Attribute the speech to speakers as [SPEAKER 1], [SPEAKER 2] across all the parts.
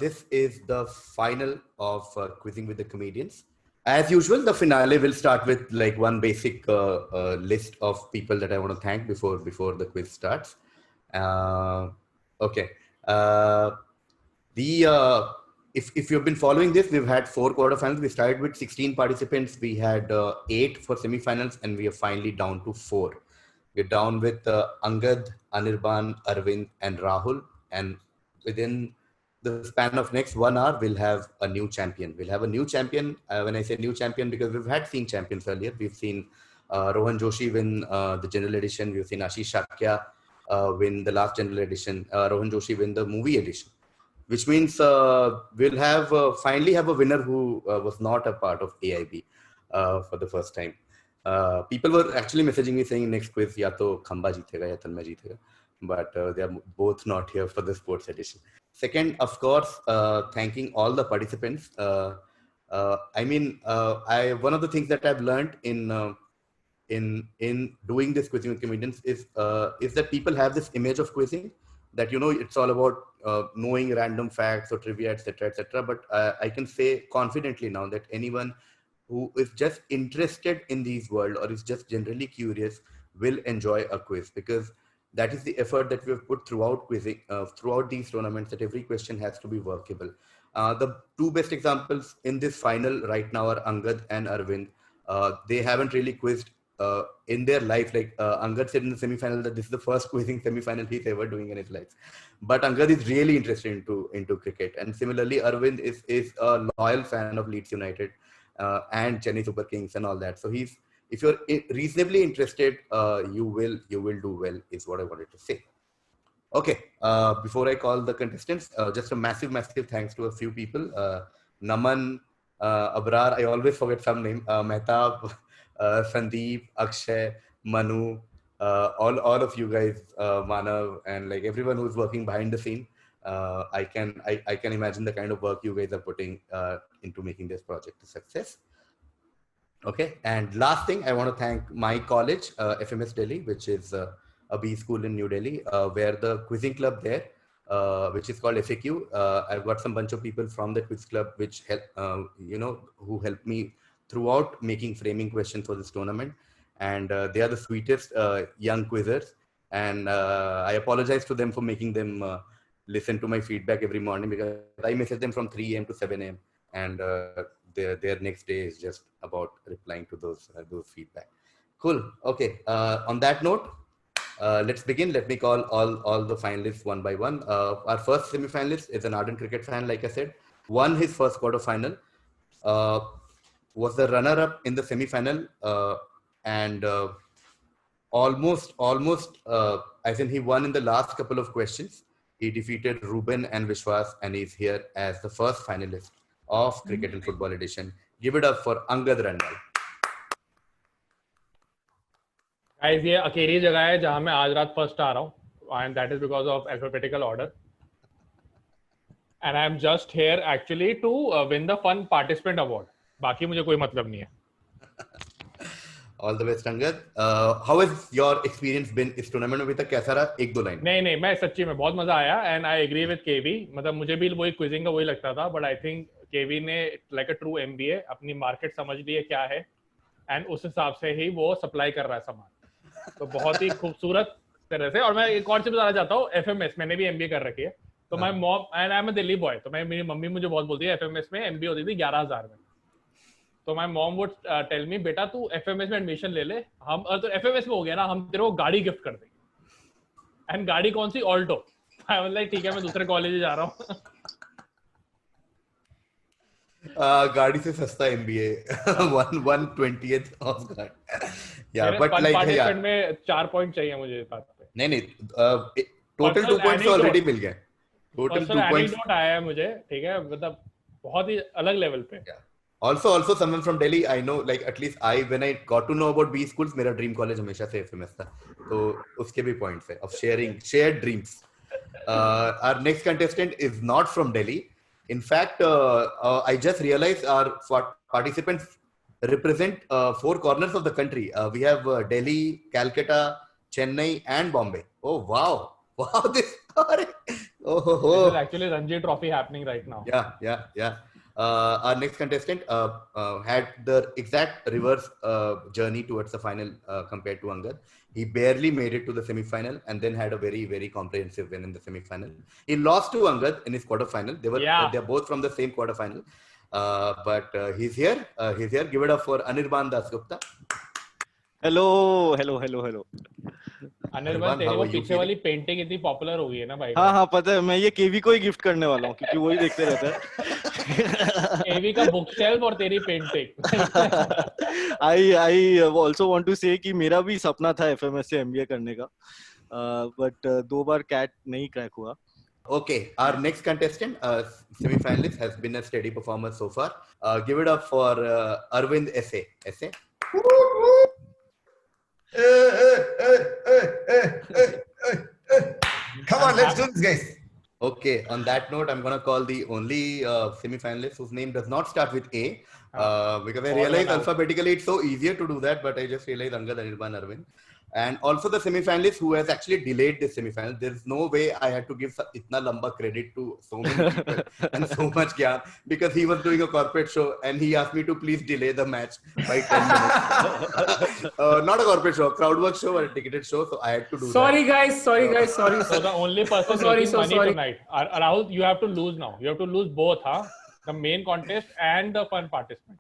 [SPEAKER 1] this is the final of Quizzing with the Comedians. As usual, the finale will start with like one basic list of people that I want to thank before the quiz starts. Okay. If you've been following this, we've had 4 quarterfinals. We started with 16 participants. We had 8 for semifinals, and we are finally down to 4. We're down with Angad, Anirban, Arvind, and Rahul. And within the span of next 1 hour, we'll have a new champion. We'll have a new champion. When I say new champion, because we've seen champions earlier. We've seen Rohan Joshi win the general edition. We've seen Ashish Shakya win the last general edition. Rohan Joshi win the movie edition. Which means we'll have finally have a winner who was not a part of AIB for the first time. People were actually messaging me saying next quiz ya to Khamba jeetega ya Tanmay jeetega, but they are both not here for the sports edition. Second, of course, thanking all the participants. One of the things that I've learned in doing this Quizzing with Comedians is that people have this image of quizzing that, you know, it's all about knowing random facts or trivia, etc., etc. But I can say confidently now that anyone who is just interested in these world or is just generally curious will enjoy a quiz, because that is the effort that we have put throughout quizzing, throughout these tournaments, that every question has to be workable. The 2 best examples in this final right now are Angad and Arvind. They haven't really quizzed in their life. Like Angad said in the semi-final that this is the first quizzing semi-final he's ever doing in his life. But Angad is really interested into cricket. And similarly, Arvind is a loyal fan of Leeds United and Chennai Super Kings and all that. So if you're reasonably interested, you will do well, is what I wanted to say. Okay, before I call the contestants, just a massive thanks to a few people. Naman, Abrar, I always forget some name, Mehtab, Sandeep, Akshay, Manu, all of you guys, Manav, and like everyone who's working behind the scene. I can imagine the kind of work you guys are putting into making this project a success. Okay, and last thing, I want to thank my college, FMS Delhi, which is a B school in New Delhi, where the quizzing club there, which is called FAQ. I've got some bunch of people from the quiz club, which help, who helped me throughout making framing questions for this tournament. And they are the sweetest young quizzers. And I apologize to them for making them listen to my feedback every morning, because I message them from 3 a.m. to 7 a.m. And their next day is just about replying to those feedback. Cool. Okay. On that note, let's begin. Let me call all the finalists one by one. Our first semi-finalist is an ardent cricket fan, like I said, won his first quarter-final, was the runner-up in the semi-final, and almost, as in he won in the last couple of questions. He defeated Ruben and Vishwas, and he's here as the first finalist of Cricket and Football Edition. Give it up for Angad Randal.
[SPEAKER 2] Guys, ये अकेली जगह है जहाँ मैं आज रात first आ रहा हूँ, and that is because of alphabetical order. And I am just here actually to win the Fun Participant Award. बाकी मुझे कोई मतलब नहीं है.
[SPEAKER 1] All the best, Angad. How has your experience been इस टूर्नामेंट में? अभी तक कैसा रहा? 1-2 लाइन.
[SPEAKER 2] नहीं, मैं सच्ची में बहुत मजा आया, and I agree with KV. मतलब मुझे भी वही क्विजिंग का वही लगता था, but I think KV ने like a true MBA अपनी मार्केट समझ ली है क्या है, and उस हिसाब से ही वो सप्लाई कर रहा है सामान. तो बहुत ही खूबसूरत तरह से. और मैं एक और चीज बताना चाहता हूँ, FMS मैंने भी MBA कर रखी है. तो my mom and I'm a Delhi boy, तो मेरी मम्मी मुझे बहुत बोलती है FMS में MBA होती थी 11,000 में. तो my mom would tell me, बेटा तू FMS में एडमिशन ले ले, हम तो FMS में हो गया ना, हम तेरे को गाड़ी गिफ्ट कर देंगे. एंड गाड़ी कौन सी? ऑल्टो. आई वाज लाइक ठीक है, मैं दूसरे कॉलेज जा रहा हूँ.
[SPEAKER 1] गाड़ी से सस्ता MBA 1/20th ऑफ गाड़ी. या बट लाइक
[SPEAKER 2] पार्टिसिपेंट में 4 पॉइंट चाहिए मुझे बात पे.
[SPEAKER 1] नहीं टोटल 2 पॉइंट्स ऑलरेडी मिल गए. टोटल 2 पॉइंट्स
[SPEAKER 2] आया है मुझे, ठीक है, मतलब बहुत ही अलग लेवल पे.
[SPEAKER 1] Also someone from Delhi, I know, like at least when I got to know about B schools, मेरा dream college हमेशा से FMS था, तो उसके भी points है of shared dreams. Our next contestant is not from Delhi. In fact, I just realized our participants represent 4 corners of the country. We have Delhi, Calcutta, Chennai, and Bombay. Oh wow, this Oh, ho, ho.
[SPEAKER 2] This is actually Ranji Trophy happening right now.
[SPEAKER 1] Yeah. Our next contestant had the exact reverse journey towards the final compared to Angad. He barely made it to the semi-final and then had a very, very comprehensive win in the semi-final. He lost to Angad in his quarter-final. They're both from the same quarter-final. But he's here. Give it up for Anirban Dasgupta.
[SPEAKER 3] Hello.
[SPEAKER 2] Anirban, तेरी वो पीछे वाली painting इतनी popular हो गई है ना भाई.
[SPEAKER 3] हाँ पता है. मैं ये केवी को ही गिफ्ट करने वाला हूँ क्योंकि वही देखते रहता है.
[SPEAKER 2] केवी का बुक शेल्फ और तेरी painting.
[SPEAKER 3] I also want to say कि मेरा भी सपना था FMS से MBA करने का, but 2 बार CAT नहीं क्रैक हुआ.
[SPEAKER 1] Okay, our next contestant, semi-finalist, has been a steady performer so far. Give it up for Arvind Essay.
[SPEAKER 4] Come on, let's do this, guys.
[SPEAKER 1] Okay, on that note, I'm gonna call the only semi-finalist whose name does not start with A, because I realized alphabetically it's so easier to do that, but I just realized Angad, Anirban, Arvind. And also the semi-finalist who has actually delayed this semi-final. There's no way I had to give itna lamba credit to so many people and so much gyan, because he was doing a corporate show and he asked me to please delay the match by 10 minutes. Not a corporate show, a crowd work show or a ticketed show. So I had to do
[SPEAKER 5] Sorry
[SPEAKER 1] that.
[SPEAKER 5] guys.
[SPEAKER 2] So the only person making money tonight. Rahul, you have to lose now. You have to lose both, huh? The main contest and the fun participant.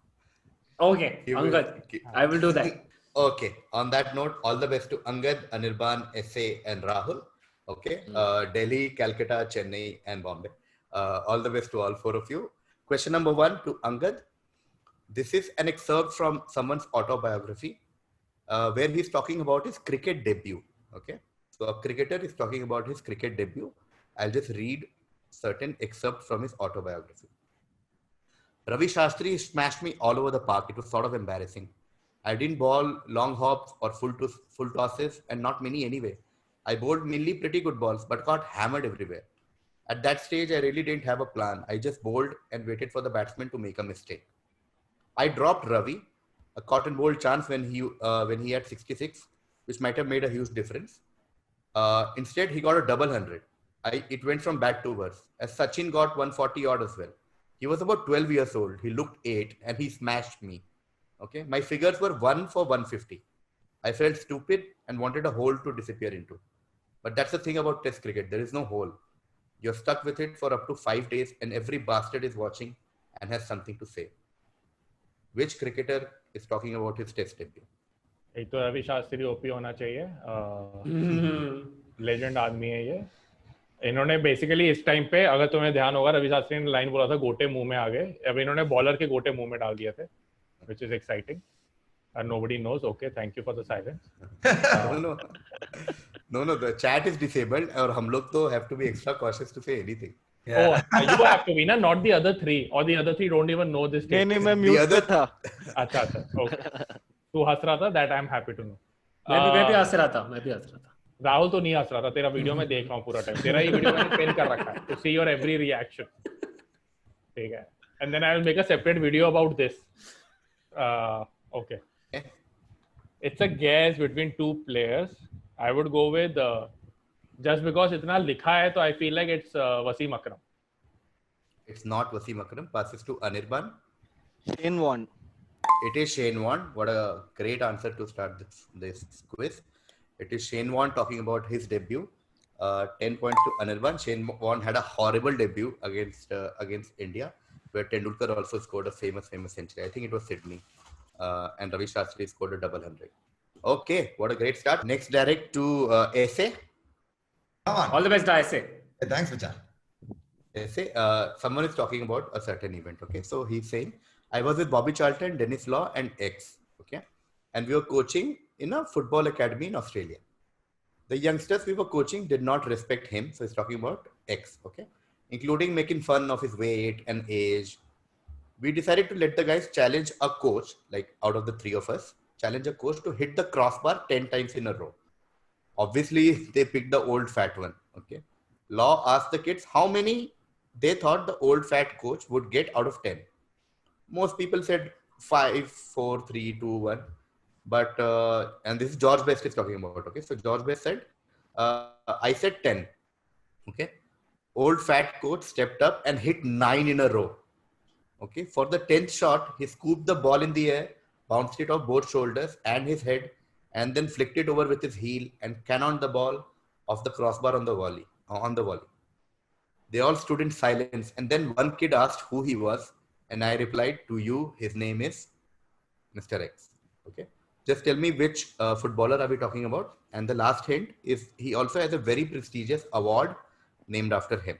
[SPEAKER 5] Okay, Angad, I will do that.
[SPEAKER 1] Okay. On that note, all the best to Angad, Anirban, Essay, and Rahul. Okay. Delhi, Calcutta, Chennai, and Bombay. All the best to all 4 of you. Question number 1 to Angad. This is an excerpt from someone's autobiography where he's talking about his cricket debut. Okay. So a cricketer is talking about his cricket debut. I'll just read certain excerpts from his autobiography. Ravi Shastri smashed me all over the park. It was sort of embarrassing. I didn't bowl long hops or full tosses, and not many anyway. I bowled mainly pretty good balls, but got hammered everywhere. At that stage, I really didn't have a plan. I just bowled and waited for the batsman to make a mistake. I dropped Ravi, a cotton bowled chance when he had 66, which might have made a huge difference. Instead, he got a double 100. It went from bad to worse, as Sachin got 140 odd as well. He was about 12 years old. He looked 8 and he smashed me. Okay, my figures were 1 for 150. I felt stupid and wanted a hole to disappear into. But that's the thing about Test cricket. There is no hole. You're stuck with it for up to 5 days and every bastard is watching and has something to say. Which cricketer is talking about his Test debut?
[SPEAKER 2] एक तो Ravi Shastri OP होना चाहिए. Legend आदमी है ये. इन्होंने basically इस time पे, अगर तुम्हें ध्यान होगा, रवि शास्त्री ने लाइन बोला था गोटे मुंह में आ गए. अब इन्होंने बॉलर के गोटे मुंह में डाल दिए थे. Which is exciting, and nobody knows. Okay, thank you for the silence.
[SPEAKER 1] No, the chat is disabled, और हम लोग तो have to be extra cautious to say anything.
[SPEAKER 2] Yeah. Oh, you have to be, na? Not the other 3, or the other 3 don't even know this.
[SPEAKER 3] नहीं, मैं mute पे था.
[SPEAKER 2] अच्छा. Okay. तू हंस रहा था, that I'm happy to know.
[SPEAKER 5] मैं भी हंस रहा था.
[SPEAKER 2] राहुल तो नहीं हंस रहा था. तेरा वीडियो में देख रहा हूँ पूरा टाइम. तेरा ही वीडियो मैंने पिन कर रखा है to see your every reaction. ठीक है. And then I will make a separate video about this. Okay. It's a guess between 2 players. I would go with just because इतना लिखा है, तो I feel like it's Wasim Akram.
[SPEAKER 1] It's not Wasim Akram. Passes to Anirban.
[SPEAKER 3] Shane Warne.
[SPEAKER 1] It is Shane Warne. What a great answer to start this quiz. It is Shane Warne talking about his debut. 10 points to Anirban. Shane Warne had a horrible debut against India, where Tendulkar also scored a famous century. I think it was Sydney. And Ravi Shastri scored a double 100. Okay, what a great start. Next, direct to Essay.
[SPEAKER 4] Come on.
[SPEAKER 5] All the best, Essay.
[SPEAKER 4] Hey, thanks, Vijay.
[SPEAKER 1] Essay. Someone is talking about a certain event. Okay, so he's saying, I was with Bobby Charlton, Dennis Law, and X. Okay, and we were coaching in a football academy in Australia. The youngsters we were coaching did not respect him. So he's talking about X. Okay, including making fun of his weight and age. We decided to let the guys challenge a coach, like out of the 3 of us, challenge a coach to hit the crossbar 10 times in a row. Obviously, they picked the old fat one. Okay. Law asked the kids how many they thought the old fat coach would get out of 10. Most people said 5, 4, 3, 2, 1. But, and this is George Best is talking about. Okay. So George Best said, I said 10. Okay. old fat coach stepped up and hit 9 in a row. Okay, for the 10th shot, he scooped the ball in the air, bounced it off both shoulders and his head, and then flicked it over with his heel and cannoned the ball off the crossbar on the volley. They all stood in silence, and then one kid asked who he was, and I replied, "To you, his name is Mr. X." Okay, just tell me which footballer are we talking about? And the last hint is he also has a very prestigious award named after him.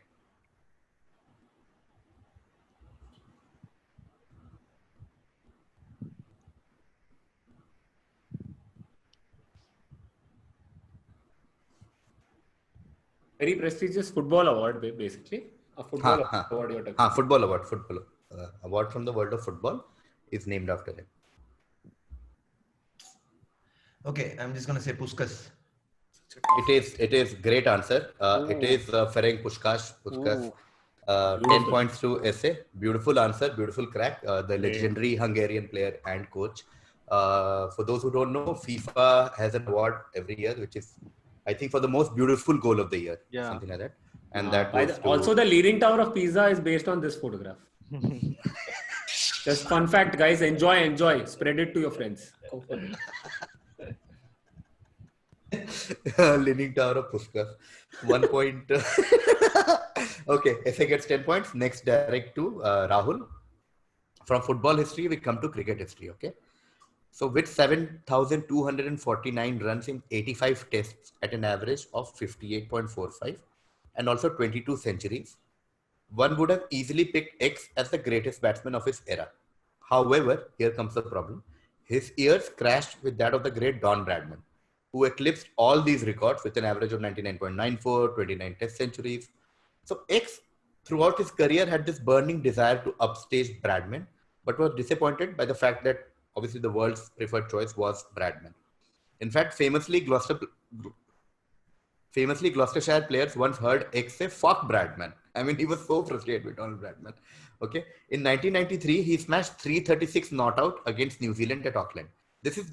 [SPEAKER 5] Very prestigious football award, basically. A football award you're talking
[SPEAKER 1] Football award. Award from the world of football is named after him.
[SPEAKER 4] Okay, I'm just gonna say Puskas.
[SPEAKER 1] It is great answer. It is Ferenc Puskás. 10 points to essay. Beautiful answer, beautiful crack. The legendary Hungarian player and coach. For those who don't know, FIFA has an award every year, which is, I think, for the most beautiful goal of the year, something like that. And that goes to...
[SPEAKER 5] Also, the Leaning Tower of Pisa is based on this photograph. Just fun fact, guys. Enjoy. Spread it to your friends. Go for it.
[SPEAKER 1] Leaning Tower of Puskas. 1 point. Okay, SA gets 10 points. Next, direct to Rahul. From football history, we come to cricket history. Okay. So with 7,249 runs in 85 tests at an average of 58.45 and also 22 centuries, one would have easily picked X as the greatest batsman of his era. However, here comes the problem. His years crashed with that of the great Don Bradman, who eclipsed all these records with an average of 99.94, 29 test centuries. So X, throughout his career, had this burning desire to upstage Bradman, but was disappointed by the fact that obviously the world's preferred choice was Bradman. In fact, famously Gloucestershire players once heard X say, "Fuck Bradman." I mean, he was so frustrated with Donald Bradman. Okay. In 1993, he smashed 336 not out against New Zealand at Auckland. This is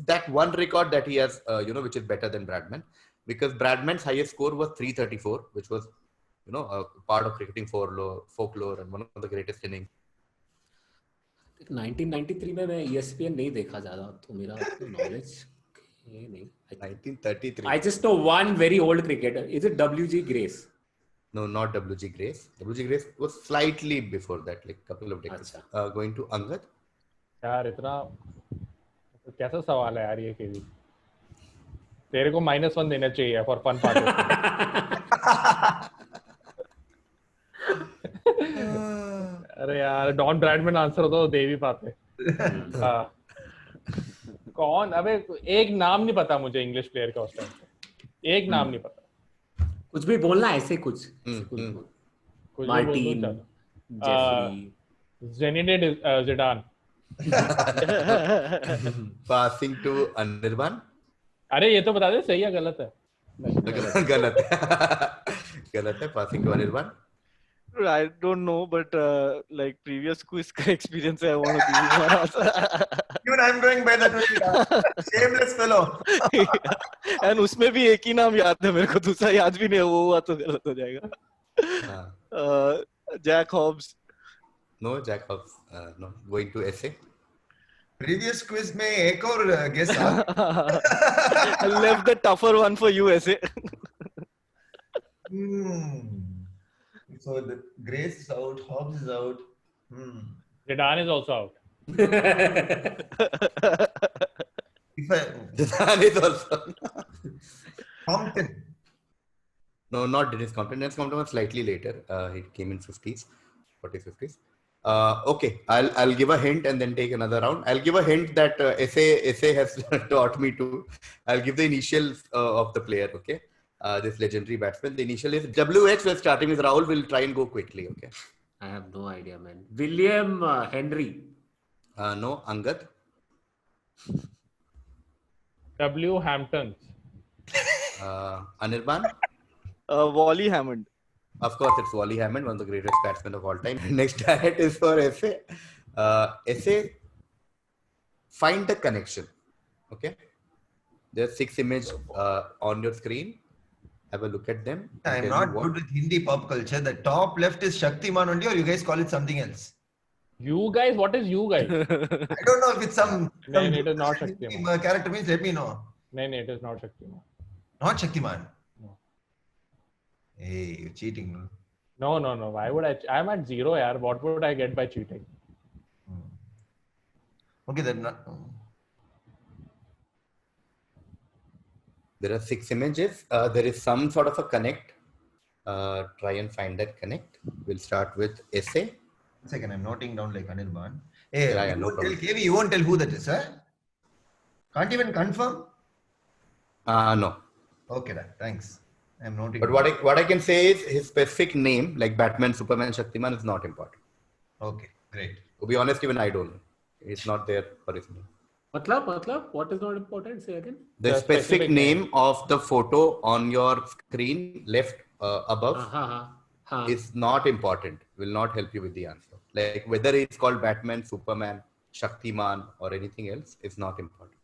[SPEAKER 1] that one record that he has, which is better than Bradman, because Bradman's highest score was 334, which was, a part of cricketing folklore and one of the greatest innings.
[SPEAKER 5] 1993 में मैं ESPN नहीं देखा ज़्यादा, तो मेरा knowledge नहीं.
[SPEAKER 1] 1933.
[SPEAKER 5] I just know one very old cricketer. Is it W.G. Grace?
[SPEAKER 1] No, not W.G. Grace. W.G. Grace was slightly before that, like a couple of decades. Going to Angad.
[SPEAKER 2] यार इतना कैसा सवाल है यार ये केवी. तेरे को -1 देना चाहिए फॉर फन पार्ट. अरे यार डॉन ब्रैडमैन आंसर होता तो दे भी पाते. कौन? अबे एक नाम नहीं पता मुझे इंग्लिश प्लेयर का उस टाइम पे. एक नाम नहीं पता.
[SPEAKER 5] कुछ भी बोलना ऐसे कुछ.
[SPEAKER 2] Martin, Jeffrey, Zinedine Zidane.
[SPEAKER 1] Passing to Anirban.
[SPEAKER 2] अरे ये तो बता दे सही है गलत है.
[SPEAKER 1] गलत है. Passing to Anirban.
[SPEAKER 3] I don't know, but like previous quiz का experience है, I want to give you one answer.
[SPEAKER 4] Even I'm going by that. Shameless fellow.
[SPEAKER 3] And उसमें भी एक ही नाम याद है मेरे को, दूसरा याद भी नहीं है, वो हुआ तो गलत हो जाएगा. Jack Hobbs.
[SPEAKER 1] No, Jack Hobbs. No. Going to SA.
[SPEAKER 4] Previous quiz में एक और guess.
[SPEAKER 3] I left the tougher one for you, SA.
[SPEAKER 4] So the Grace is out, Hobbs is out.
[SPEAKER 2] Zidane is also out.
[SPEAKER 1] Zidane is also out.
[SPEAKER 4] Compton.
[SPEAKER 1] No, not Dennis Compton. Dennis Compton was slightly later. He came in 40s. Okay, I'll give a hint and then take another round. I'll give a hint that SA has taught me to. I'll give the initials of the player. Okay. This legendary batsman. The initial is WH. We're starting with Rahul. We'll try and go quickly. Okay.
[SPEAKER 5] I have no idea, man. William Henry.
[SPEAKER 1] No, Angad.
[SPEAKER 2] W. Hampton.
[SPEAKER 1] Anirban.
[SPEAKER 3] Wally Hammond.
[SPEAKER 1] Of course, it's Wally Hammond, one of the greatest batsmen of all time. Next diet is for SA. SA, find the connection. Okay. There's 6 images on your screen. have a look at them. and
[SPEAKER 4] I'm
[SPEAKER 1] tell
[SPEAKER 4] not
[SPEAKER 1] you what.
[SPEAKER 4] good with Hindi pop culture. The top left is Shaktiman only, or you guys call it something else?
[SPEAKER 2] You guys, what is you guys?
[SPEAKER 4] I don't know if it's some
[SPEAKER 2] No, it is not
[SPEAKER 4] Hindi
[SPEAKER 2] Shaktiman.
[SPEAKER 4] character means. Let me know.
[SPEAKER 2] No, it is not Shaktiman.
[SPEAKER 4] Not Shaktiman.
[SPEAKER 2] No.
[SPEAKER 4] Hey, you're cheating.
[SPEAKER 2] No. Why would I? I'm at 0, yaar. What would I get by cheating?
[SPEAKER 4] Okay, then.
[SPEAKER 1] There are 6 images. There is some sort of a connect. Try and find that connect. We'll start with essay.
[SPEAKER 4] One second, I'm noting down like Anirban. Hey,
[SPEAKER 1] Yeah,
[SPEAKER 4] you
[SPEAKER 1] no
[SPEAKER 4] won't tell
[SPEAKER 1] problem.
[SPEAKER 4] KV, you won't tell who that is, huh? Can't even confirm?
[SPEAKER 1] No.
[SPEAKER 4] Okay, then. Thanks. I'm noting.
[SPEAKER 1] But what I can say is his specific name, like Batman, Superman, Shaktiman, is not important.
[SPEAKER 4] Okay, great.
[SPEAKER 1] To be honest, even I don't know. It's not there for his name.
[SPEAKER 5] Matlab, what is not important? Say again.
[SPEAKER 1] The specific name of the photo on your screen left above is not important. Will not help you with the answer. Like whether it's called Batman, Superman, Shaktiman, or anything else is not important.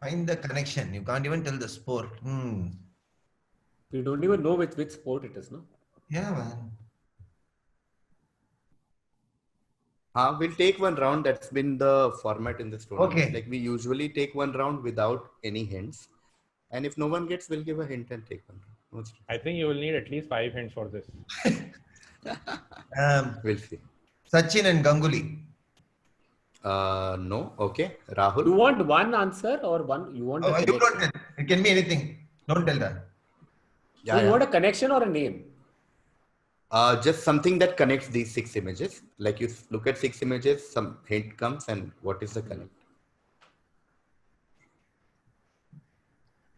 [SPEAKER 4] Find the connection. You can't even tell the sport.
[SPEAKER 5] We don't even know which sport it is, no?
[SPEAKER 4] Yeah, man.
[SPEAKER 1] We'll take one round. That's been the format in this tournament.
[SPEAKER 4] Okay.
[SPEAKER 1] Like we usually take one round without any hints. And if no one gets, we'll give a hint and take one round. No stress.
[SPEAKER 2] I think you will need at least 5 hints for this.
[SPEAKER 1] We'll see.
[SPEAKER 4] Sachin and Ganguly.
[SPEAKER 1] No. Okay. Rahul.
[SPEAKER 5] You want one answer or one? You want?
[SPEAKER 4] Oh,
[SPEAKER 5] a
[SPEAKER 4] you don't
[SPEAKER 5] connection?
[SPEAKER 4] tell. It can be anything. Don't tell that.
[SPEAKER 5] So you want a connection or a name?
[SPEAKER 1] Just something that connects these 6 images. Like you look at 6 images, some hint comes, and what is the connect?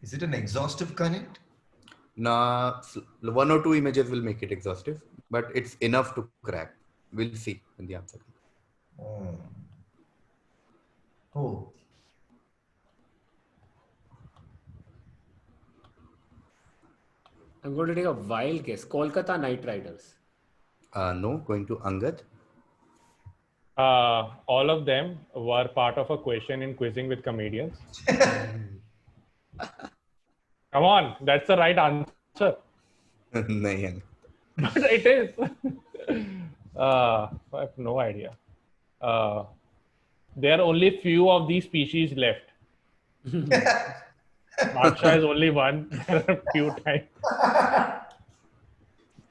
[SPEAKER 4] Is it an exhaustive connect?
[SPEAKER 1] Nah, 1 or 2 images will make it exhaustive, but it's enough to crack. We'll see when the answer comes.
[SPEAKER 4] Oh.
[SPEAKER 5] I'm going to take a wild guess. Kolkata Knight Riders.
[SPEAKER 1] No, going to Angad.
[SPEAKER 2] All of them were part of a question in Quizzing with Comedians. Come on, that's the right answer.
[SPEAKER 1] Nahin.
[SPEAKER 2] But it is. I have no idea. There are only few of these species left. Baksha is only one. There are few times.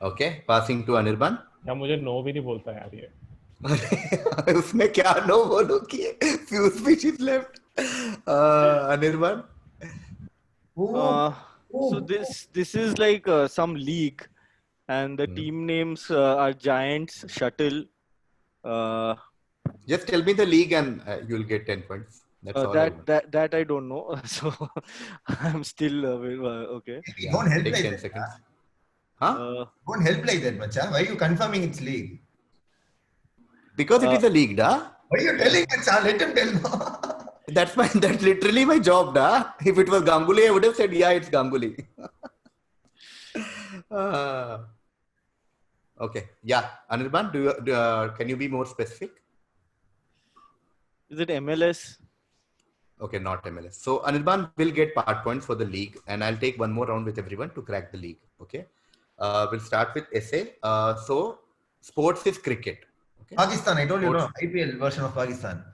[SPEAKER 1] Okay, passing to Anirban.
[SPEAKER 2] या मुझे no भी नहीं बोलता यार ये.
[SPEAKER 1] उसने क्या no बोलो किए? Few species left. Anirban.
[SPEAKER 3] So this is like some league, and the team names are Giants, Shuttle.
[SPEAKER 1] Just tell me the league and you'll get 10 points. That's all.
[SPEAKER 3] That I don't know. So I'm still okay.
[SPEAKER 4] Don't help
[SPEAKER 1] Take
[SPEAKER 4] like
[SPEAKER 1] 10
[SPEAKER 4] that.
[SPEAKER 1] seconds. Huh?
[SPEAKER 4] Don't help like that, Macha. Why are you confirming it's league?
[SPEAKER 1] Because it is a league, da.
[SPEAKER 4] Why are you telling Macha? Let him tell.
[SPEAKER 1] That's literally my job, da. If it was Ganguly, I would have said, yeah, it's Ganguly. Okay. Yeah. Anirban, can you be more specific?
[SPEAKER 3] Is it MLS?
[SPEAKER 1] Okay, not MLS. So Anirban will get part points for the league, and I'll take one more round with everyone to crack the league. Okay. We'll start with essay. So sports is cricket. Okay.
[SPEAKER 4] Pakistan, I told you,
[SPEAKER 1] Sports.
[SPEAKER 4] no. IPL version of Pakistan.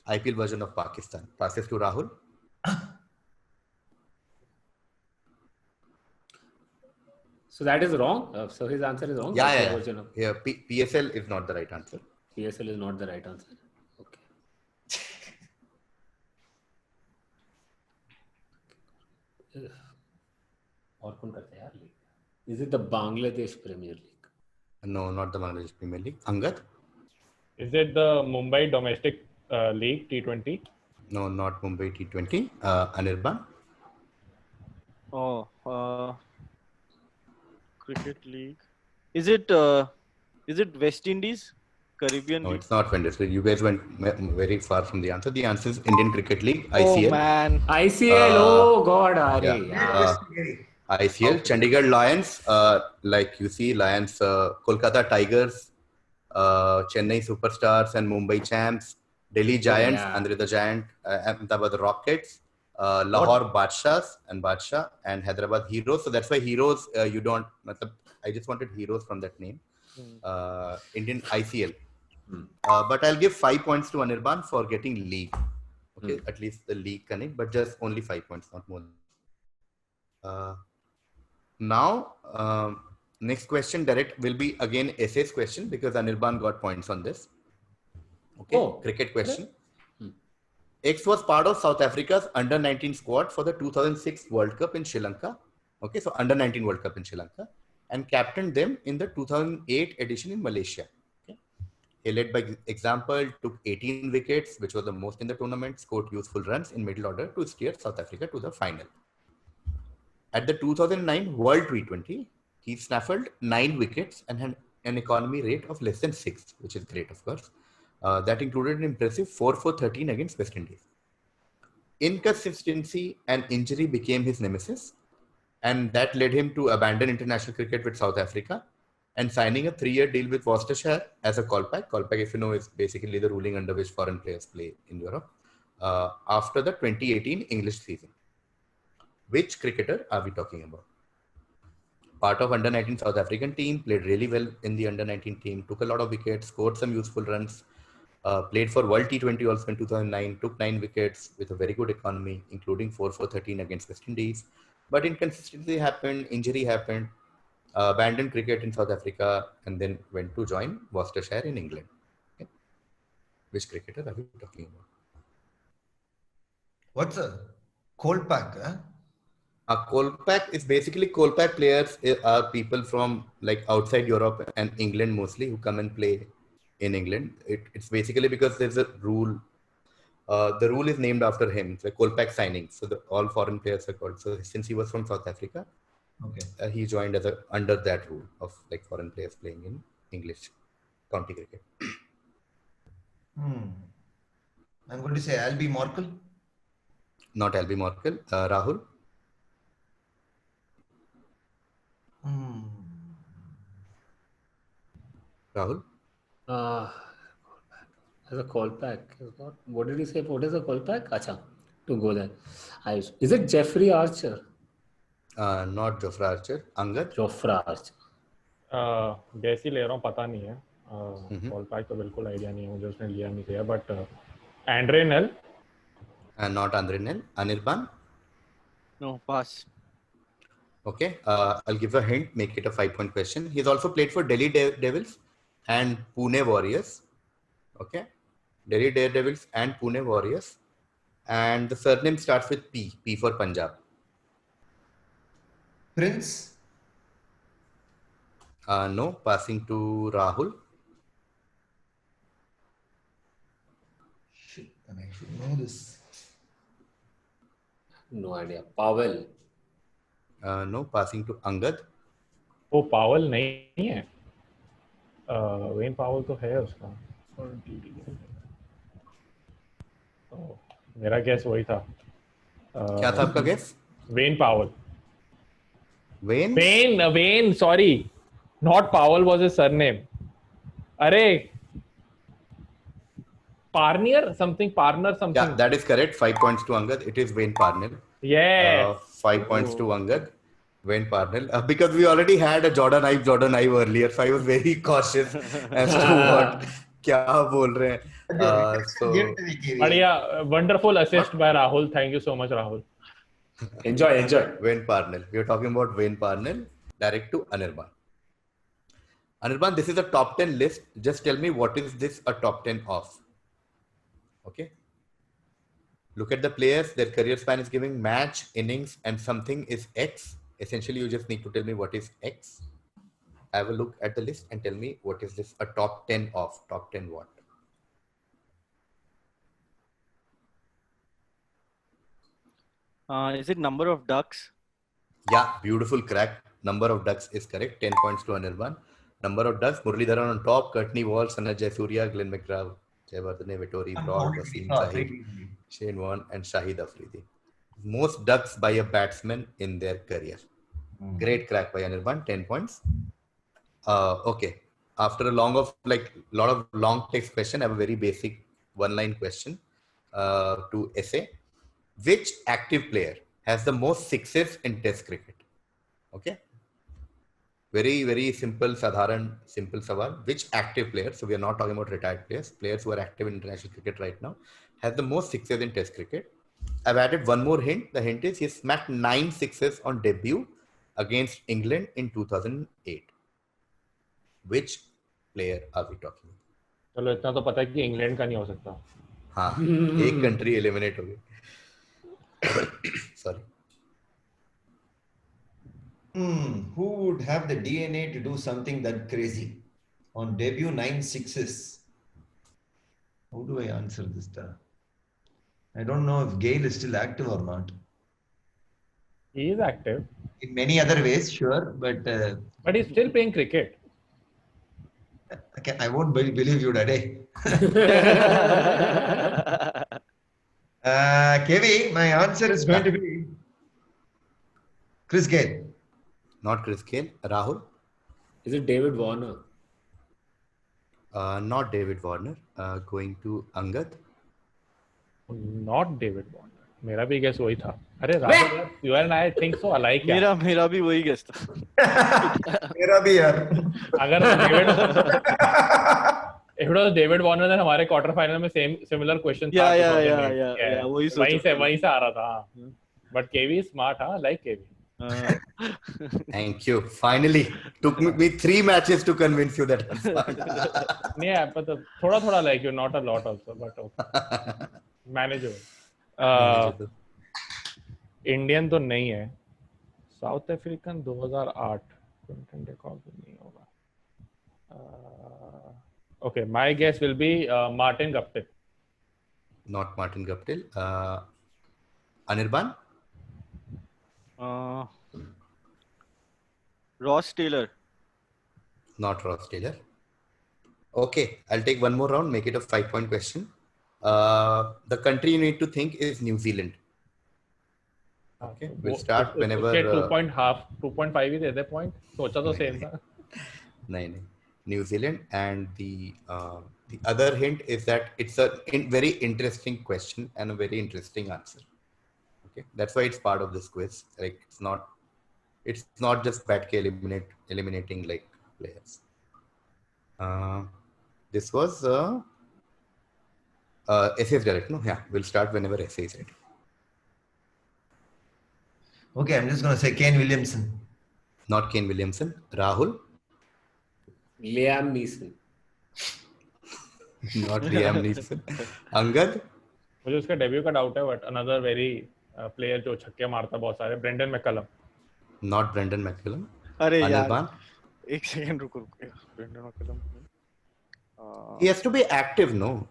[SPEAKER 1] IPL version of Pakistan. Passes to Rahul.
[SPEAKER 5] So that is wrong. So his answer is wrong.
[SPEAKER 1] Yeah.
[SPEAKER 5] Version of
[SPEAKER 1] Yeah. PSL is not the right answer.
[SPEAKER 5] PSL is not the right answer. Okay. और कौन करता है यार league? Is it the Bangladesh Premier League?
[SPEAKER 1] No, not the Bangladesh Premier League. Angad?
[SPEAKER 2] Is it the Mumbai Domestic League T20?
[SPEAKER 1] No, not Mumbai T20. Anirban?
[SPEAKER 3] Cricket league. Is it West Indies? Caribbean
[SPEAKER 1] No,
[SPEAKER 3] League?
[SPEAKER 1] it's not Wednesday. You guys went very far from the answer. The answer is Indian Cricket League, ICL.
[SPEAKER 3] Oh man.
[SPEAKER 5] ICL. Oh God, Ari.
[SPEAKER 1] Yeah. ICL, Chandigarh Lions, like you see, Lions, Kolkata Tigers, Chennai Superstars and Mumbai Champs, Delhi Giants,
[SPEAKER 5] yeah.
[SPEAKER 1] Andre the Giant, Ahmedabad Rockets, Lahore Badshahs and Badshah and Hyderabad Heroes. So that's why Heroes, you don't, I just wanted Heroes from that name. Indian ICL. But I'll give 5 points to Anirban for getting league. Okay, at least the league connect, but just only 5 points, not more. Now, next question direct will be again essays question because Anirban got points on this. Okay, cricket question. X was part of South Africa's under-19 squad for the 2006 World Cup in Sri Lanka. Okay, so under-19 World Cup in Sri Lanka, and captained them in the 2008 edition in Malaysia. Okay. He led by example, took 18 wickets, which was the most in the tournament, scored useful runs in middle order to steer South Africa to the final. At the 2009 World T20, he snaffled 9 wickets and had an economy rate of less than 6, which is great, of course. That included an impressive 4 for 13 against West Indies. Inconsistency and injury became his nemesis, and that led him to abandon international cricket with South Africa and signing a 3-year deal with Worcestershire as a callback. Callback, if you know, is basically the ruling under which foreign players play in Europe after the 2018 English season. Which cricketer are we talking about? Part of under-19 South African team, played really well in the under-19 team, took a lot of wickets, scored some useful runs, played for World T20 also in 2009, took 9 wickets with a very good economy, including 4 for 13 against West Indies. But inconsistency happened, injury happened, abandoned cricket in South Africa, and then went to join Worcestershire in England. Okay. Which cricketer are we talking about?
[SPEAKER 4] What's a Kolpak? Huh?
[SPEAKER 1] A Kolpak is basically Kolpak players are people from like outside Europe and England mostly who come and play in England. It's basically because there's a rule. The rule is named after him. It's like Kolpak signing. So all foreign players are called. So since he was from South Africa, okay, he joined as under that rule of like foreign players playing in English county cricket.
[SPEAKER 4] I'm going to say Albie Morkel.
[SPEAKER 1] Not Albie Morkel. Rahul. Rahul?
[SPEAKER 5] As a callback. What did he say? What is a callback? Acha, to go there. Is it Jeffrey Archer?
[SPEAKER 1] Not Jofra Archer. Angad?
[SPEAKER 5] Jofra Archer.
[SPEAKER 2] Guess ही ले रहा हूँ, पता नहीं है. Callback तो बिल्कुल idea नहीं है मुझे, उसने लिया नहीं किया. But Andre Nel?
[SPEAKER 1] Not Andre Nel. Anirban?
[SPEAKER 3] No, pass.
[SPEAKER 1] Okay, I'll give a hint, make it a 5-point question. He's also played for Delhi Devils and Pune Warriors. Okay, Delhi Daredevils and Pune Warriors. And the surname starts with P. P for Punjab.
[SPEAKER 4] Prince?
[SPEAKER 1] No, passing to Rahul.
[SPEAKER 4] Shit, and I should know this.
[SPEAKER 5] No idea. Powell.
[SPEAKER 1] No, passing to Angad.
[SPEAKER 2] वो पावल नहीं है. When पावल तो है उसका. मेरा gas वही था.
[SPEAKER 1] क्या था आपका गैस?
[SPEAKER 2] वेन पावल.
[SPEAKER 1] Wayne,
[SPEAKER 2] sorry, not Powell was his surname. अरे Parnier something.
[SPEAKER 1] Yeah, that is correct. 5 points to Angad. It is Wayne Parnell.
[SPEAKER 2] Yeah.
[SPEAKER 1] 5 points to Angad. Wayne Parnell. Because we already had a Jordan Ive earlier, so I was very cautious as to what क्या बोल रहे हैं. So
[SPEAKER 2] बढ़िया, wonderful assist by Rahul. Thank you so much, Rahul.
[SPEAKER 5] Enjoy.
[SPEAKER 1] Wayne Parnell. We are talking about Wayne Parnell. Direct to Anirban. Anirban, this is a top 10 list. Just tell me what is this a top 10 of? Okay. Look at the players. Their career span is giving match, innings, and something is X. Essentially, you just need to tell me what is X. Have a look at the list and tell me what is this a top 10 of. Top 10 what?
[SPEAKER 3] Is it number of ducks?
[SPEAKER 1] Yeah, beautiful crack. Number of ducks is correct. 10 points to Anirban. Number of ducks, Muralidharan on top, Courtney Wall, Sanat Jayasuriya, Glenn McGrath, Jayawardene Vettori, Broad, Wasim Sahib, Shane Warne, and Shahid Afridi. Most ducks by a batsman in their career. Great crack by Anirban, 10 points. Okay. After a lot of long text question, I have a very basic one-line question to essay. which active player has the most sixes in Test cricket? Okay. Very, very simple, sadharan, simple sawal. Which active player, so we are not talking about retired players, players who are active in international cricket right now, has the most sixes in Test cricket? I've added one more hint. The hint is he smacked 9 sixes on debut against England in 2008. Which player are we talking about?
[SPEAKER 2] चलो इतना तो पता है कि England का नहीं हो सकता.
[SPEAKER 1] हाँ, एक कंट्री एलिमिनेट हो गई. Sorry.
[SPEAKER 4] Who would have the DNA to do something that crazy? On debut, 9 sixes. How do I answer this? I don't know if Gale is still active or not.
[SPEAKER 2] He is active.
[SPEAKER 4] In many other ways, sure, but
[SPEAKER 2] he's still playing cricket.
[SPEAKER 4] okay, I won't believe you today. Kevi, my answer is going to be Chris Gale.
[SPEAKER 1] Not Chris Gale. Rahul?
[SPEAKER 5] Is it David Warner?
[SPEAKER 1] Not David Warner. Going to Angad.
[SPEAKER 2] Not David Warner. मेरा भी guess वही था. अरे Rahul, you and I think so alike.
[SPEAKER 3] मेरा भी वही guess था.
[SPEAKER 4] मेरा भी यार.
[SPEAKER 2] अगर if it was David Warner, then हमारे quarter final में similar question था.
[SPEAKER 3] Yeah.
[SPEAKER 2] वहीं से आ रहा था. But KV is smart, huh? Like KV.
[SPEAKER 1] Thank you. Finally, took me 3 matches to convince you that I'm smart.
[SPEAKER 2] Yeah, but थोड़ा like you, not a lot also, but okay. Manageable. Indian तो नहीं है. South African 2008 Quinton de Kock नहीं होगा. Okay, my guess will be Martin Guptill.
[SPEAKER 1] Not Martin Guptill. Anirban?
[SPEAKER 3] Ross Taylor.
[SPEAKER 1] Not Ross Taylor. Okay, I'll take one more round, make it a 5-point question. The country you need to think is New Zealand. Okay, we'll start whenever.
[SPEAKER 2] 2.5 he they they point. सोचा तो same था.
[SPEAKER 1] नहीं. New Zealand, and the other hint is that it's a very interesting question and a very interesting answer. Okay, that's why it's part of this quiz. Like it's not just Batke eliminating like players. This was essay is direct, no? Yeah, we'll start whenever essay is ready.
[SPEAKER 4] Okay, I'm just going to say Kane Williamson.
[SPEAKER 1] Not Kane Williamson. Rahul?
[SPEAKER 5] Liam Neeson.
[SPEAKER 1] Not Liam Neeson. Angad?
[SPEAKER 2] मुझे उसका debut का doubt है, but another very player जो छक्के मारता बहुत सारे, Brendan McCullum.
[SPEAKER 1] Not Brendan McCullum.
[SPEAKER 3] अरे
[SPEAKER 1] Anirban?
[SPEAKER 3] यार, एक सेकंड रुको. Brendan McCullum.
[SPEAKER 1] He has to be active, no?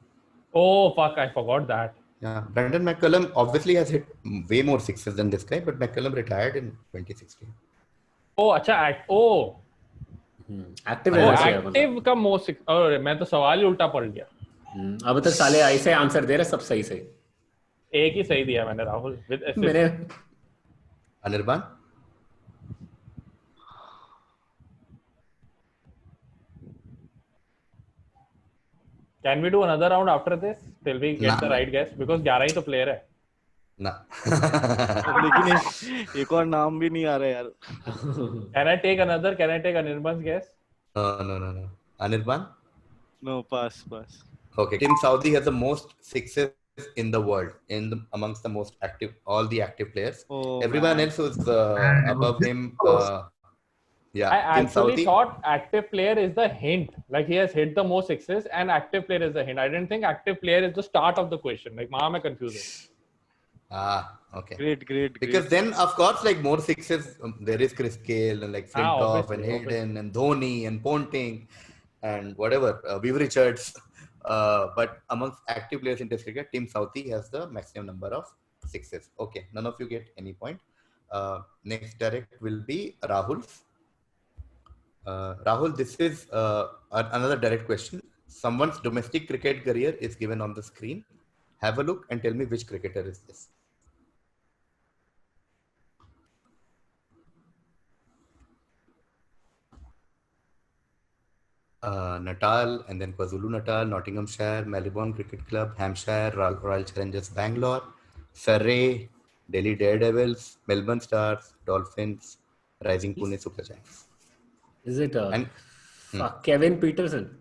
[SPEAKER 2] Oh fuck, I forgot that.
[SPEAKER 1] Yeah, Brendan McCullum obviously has hit way more sixes than this guy, but McCullum retired in 2016.
[SPEAKER 2] Oh, अच्छा active का most. और मैं तो सवाल ही उल्टा पढ़ लिया.
[SPEAKER 5] अब तक साले ऐसे आंसर दे रहे सब सही से.
[SPEAKER 2] एक ही सही दिया मैंने राहुल.
[SPEAKER 5] मैंने
[SPEAKER 1] Anirban?
[SPEAKER 2] Can we do another round after this till we get the right guess? Because 11 ही तो player है.
[SPEAKER 1] ना.
[SPEAKER 3] लेकिन एक और नाम भी नहीं आ रहा यार.
[SPEAKER 2] Can I take Anirban's guess?
[SPEAKER 1] No. Anirban?
[SPEAKER 3] No, pass.
[SPEAKER 1] Okay. Tim Southee has the most sixes in the world, amongst the most active, all the active players. Everyone else who's above him. Yeah.
[SPEAKER 2] I actually thought active player is the hint. Like he has hit the most sixes, and active player is the hint. I didn't think active player is the start of the question. Like, I'm confused.
[SPEAKER 1] Okay.
[SPEAKER 3] Great.
[SPEAKER 1] Because then, of course, like more sixes, there is Chris Gale and like Flintoff and Hayden and Dhoni and Ponting and whatever, Viv Richards. But amongst active players in Test cricket, Tim Southee has the maximum number of sixes. Okay, none of you get any point. Next direct will be Rahul's. Rahul, this is another direct question. Someone's domestic cricket career is given on the screen. Have a look and tell me which cricketer is this. Natal, and then KwaZulu Natal, Nottinghamshire, Melbourne Cricket Club, Hampshire, Royal Challengers Bangalore, Surrey, Delhi Daredevils, Melbourne Stars, Dolphins, Rising Pune Super Giants.
[SPEAKER 5] Is it
[SPEAKER 1] And
[SPEAKER 5] Kevin Peterson?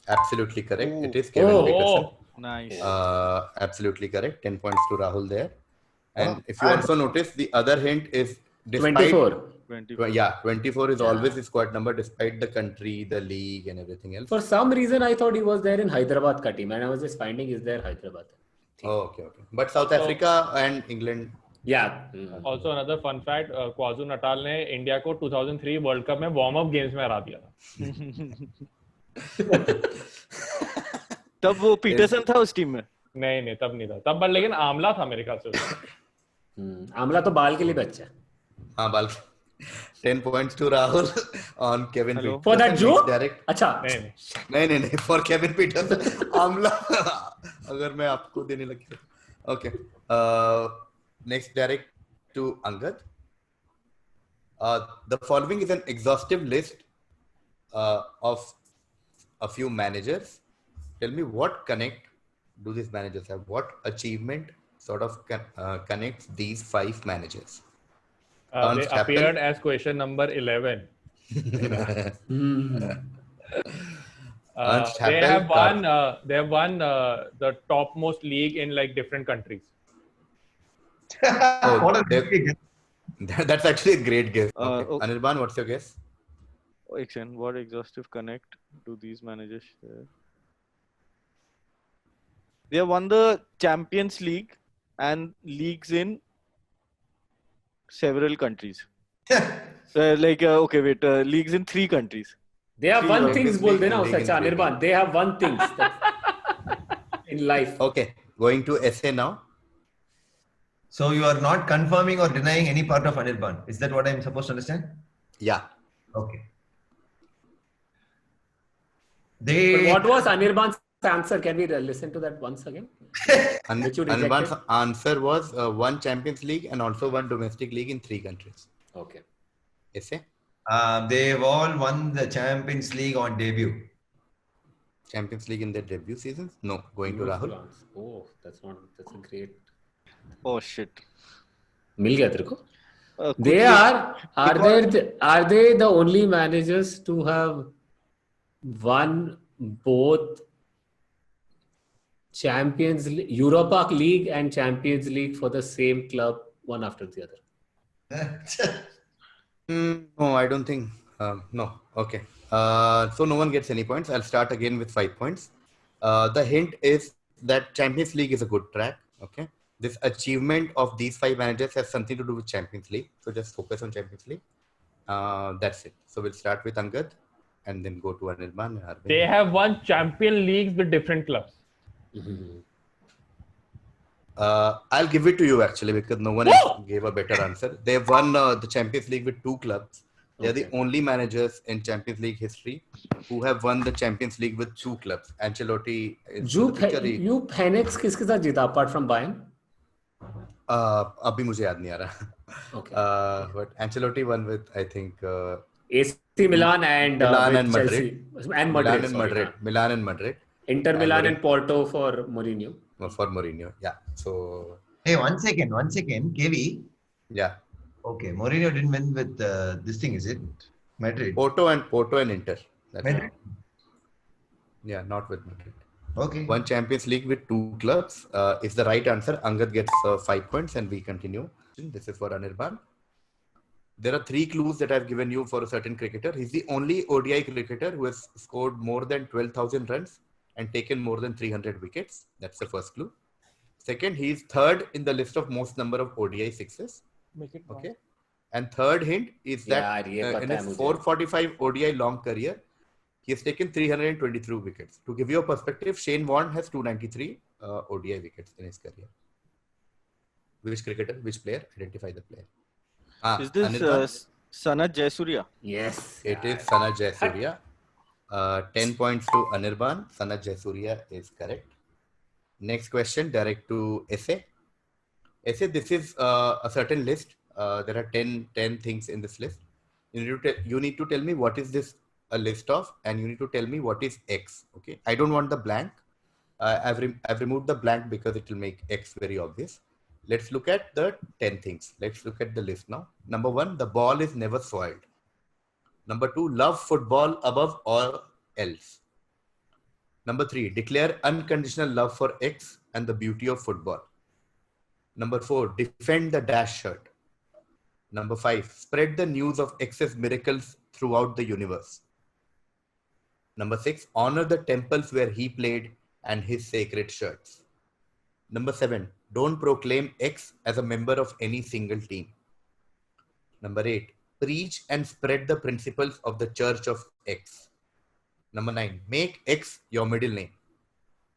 [SPEAKER 1] absolutely correct.
[SPEAKER 3] Ooh.
[SPEAKER 1] It is Kevin
[SPEAKER 5] Oh.
[SPEAKER 1] Peterson.
[SPEAKER 3] Nice.
[SPEAKER 1] Absolutely correct. 10 points to Rahul there. And
[SPEAKER 4] Oh,
[SPEAKER 1] if you also notice, the other hint is despite
[SPEAKER 5] 24.
[SPEAKER 3] 24.
[SPEAKER 1] Yeah, 24 is
[SPEAKER 5] Yeah.
[SPEAKER 1] always the squad number despite the country, the league, and everything else.
[SPEAKER 5] For some reason, I thought he was there in Hyderabad ka team, and I was just finding he's there Hyderabad.
[SPEAKER 1] Oh, okay. But South Africa and England.
[SPEAKER 5] Yeah.
[SPEAKER 2] Also another fun fact, KwaZulu Natal ने India को 2003 world cup में warm up games में हरा दिया था.
[SPEAKER 3] तब वो Peterson था उस टीम में.
[SPEAKER 2] नहीं तब नहीं था तब, पर लेकिन आमला था मेरे ख्याल से उसमें.
[SPEAKER 5] आमला तो बाल के लिए भी अच्छा है.
[SPEAKER 1] हाँ, बाल. 10 points to Rahul on Kevin Peterson.
[SPEAKER 5] For that joke?
[SPEAKER 1] Direct.
[SPEAKER 5] अच्छा.
[SPEAKER 1] नहीं. For Kevin Peterson. आमला. अगर मैं आपको देने लगी. Okay. Next, direct to Angad. The following is an exhaustive list of a few managers. Tell me what connect do these managers have? What achievement sort of connects these 5 managers?
[SPEAKER 2] They
[SPEAKER 1] Ernst Happel.
[SPEAKER 2] appeared as question number 11.
[SPEAKER 1] Ernst
[SPEAKER 2] They
[SPEAKER 1] Happel,
[SPEAKER 2] have won the topmost league in like different countries.
[SPEAKER 1] Oh,
[SPEAKER 4] what a
[SPEAKER 1] they-
[SPEAKER 4] great guess.
[SPEAKER 1] That's actually a great guess. Okay.
[SPEAKER 3] Okay.
[SPEAKER 1] Anirban, what's your guess?
[SPEAKER 3] Excellent. What exhaustive connect do these managers share? They have won the Champions League and leagues in several countries. Leagues in 3 countries.
[SPEAKER 5] They have
[SPEAKER 3] Three
[SPEAKER 5] one
[SPEAKER 3] Olympics
[SPEAKER 5] things बोल देना
[SPEAKER 1] league
[SPEAKER 5] उसे.
[SPEAKER 1] in
[SPEAKER 5] अच्छा
[SPEAKER 1] three
[SPEAKER 5] Anirban, they have one things in life.
[SPEAKER 1] Okay, going to essay now.
[SPEAKER 4] So you are not confirming or denying any part of Anirban. Is that what I'm supposed to understand?
[SPEAKER 1] Yeah.
[SPEAKER 4] Okay.
[SPEAKER 5] But what was Anirban's answer? Can we listen to that once again? Which you rejected?
[SPEAKER 1] Anirban's answer was 1 Champions League and also 1 domestic league in 3 countries.
[SPEAKER 5] Okay.
[SPEAKER 1] Essay?
[SPEAKER 4] They've all won the Champions League on debut.
[SPEAKER 1] Champions League in their debut seasons? No. Going to Rahul.
[SPEAKER 5] Oh, that's a great.
[SPEAKER 3] Oh shit.
[SPEAKER 5] मिल गया तेरे को?
[SPEAKER 3] Could
[SPEAKER 5] They
[SPEAKER 3] you-
[SPEAKER 5] are they the only managers to have won both Champions League, Europa League and Champions League for the same club, one after the other?
[SPEAKER 1] No, I don't think. No. Okay. So no one gets any points. I'll start again with 5 points. The hint is that Champions League is a good track. Okay. This achievement of these 5 managers has something to do with Champions League. So just focus on Champions League. That's it. So we'll start with Angad and then go to Anirban and Arvind.
[SPEAKER 2] They have won champion leagues with different clubs.
[SPEAKER 1] I'll give it to you actually because no one else gave a better answer. They've won the Champions League with 2 clubs. They're the only managers in Champions League history who have won the Champions League with 2 clubs. Ancelotti is
[SPEAKER 5] You Phoenix किसके साथ जीता apart from Bayern?
[SPEAKER 1] अभी मुझे याद नहीं आ रहा.
[SPEAKER 5] Okay.
[SPEAKER 1] But Ancelotti won with I think
[SPEAKER 5] AC Milan and
[SPEAKER 1] Milan
[SPEAKER 5] with
[SPEAKER 1] and
[SPEAKER 5] Chelsea and Madrid.
[SPEAKER 1] Milan and Madrid
[SPEAKER 5] Inter Milan and Porto for Mourinho.
[SPEAKER 1] for Mourinho. Yeah. So
[SPEAKER 4] Hey, one second, KV.
[SPEAKER 1] yeah,
[SPEAKER 4] Okay, Mourinho didn't win with this thing, is it? Madrid.
[SPEAKER 1] Porto and Inter. That's
[SPEAKER 4] Madrid.
[SPEAKER 1] it. Yeah, not with Madrid.
[SPEAKER 4] Okay.
[SPEAKER 1] 1 Champions League with 2 clubs is the right answer. Angad gets 5 points and we continue. This is for Anirban. There are 3 clues that I've given you for a certain cricketer. He's the only ODI cricketer who has scored more than 12,000 runs and taken more than 300 wickets. That's the first clue. Second, he is 3rd in the list of most number of ODI sixes. Okay. And third hint is that in his 445 ODI long career, he has taken 323 wickets. To give you a perspective, Shane Warne has 293 ODI wickets in his career. Which cricketer? Which player? Identify the player.
[SPEAKER 3] Is this Sanat Jayasuriya?
[SPEAKER 5] Yes.
[SPEAKER 1] It is Sanat Jayasuriya. 10 points to Anirban. Sanat Jayasuriya is correct. Next question, direct to Essay. Essay, this is a certain list. There are 10 things in this list. You need to tell me what is this a list of, and you need to tell me what is X. Okay. I don't want the blank. I've removed the blank because it will make X very obvious. Let's look at the 10 things. Let's look at the list now. Number 1, the ball is never soiled. Number 2, love football above all else. Number 3, declare unconditional love for X and the beauty of football. Number 4, defend the dash shirt. Number 5, spread the news of X's miracles throughout the universe. Number 6, honor the temples where he played and his sacred shirts. Number 7, don't proclaim X as a member of any single team. Number 8, preach and spread the principles of the Church of X. Number 9, make X your middle name.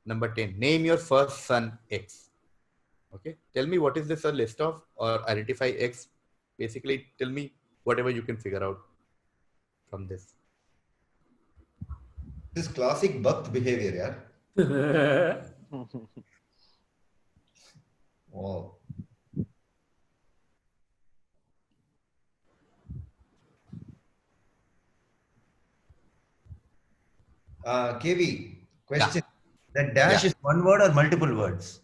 [SPEAKER 1] Number 10, name your first son X. Okay, tell me what is this a list of, or identify X. Basically, tell me whatever you can figure out from this.
[SPEAKER 4] This is classic Bhakt behavior, yeah. Wow. KV, question. That dash is one word or multiple words?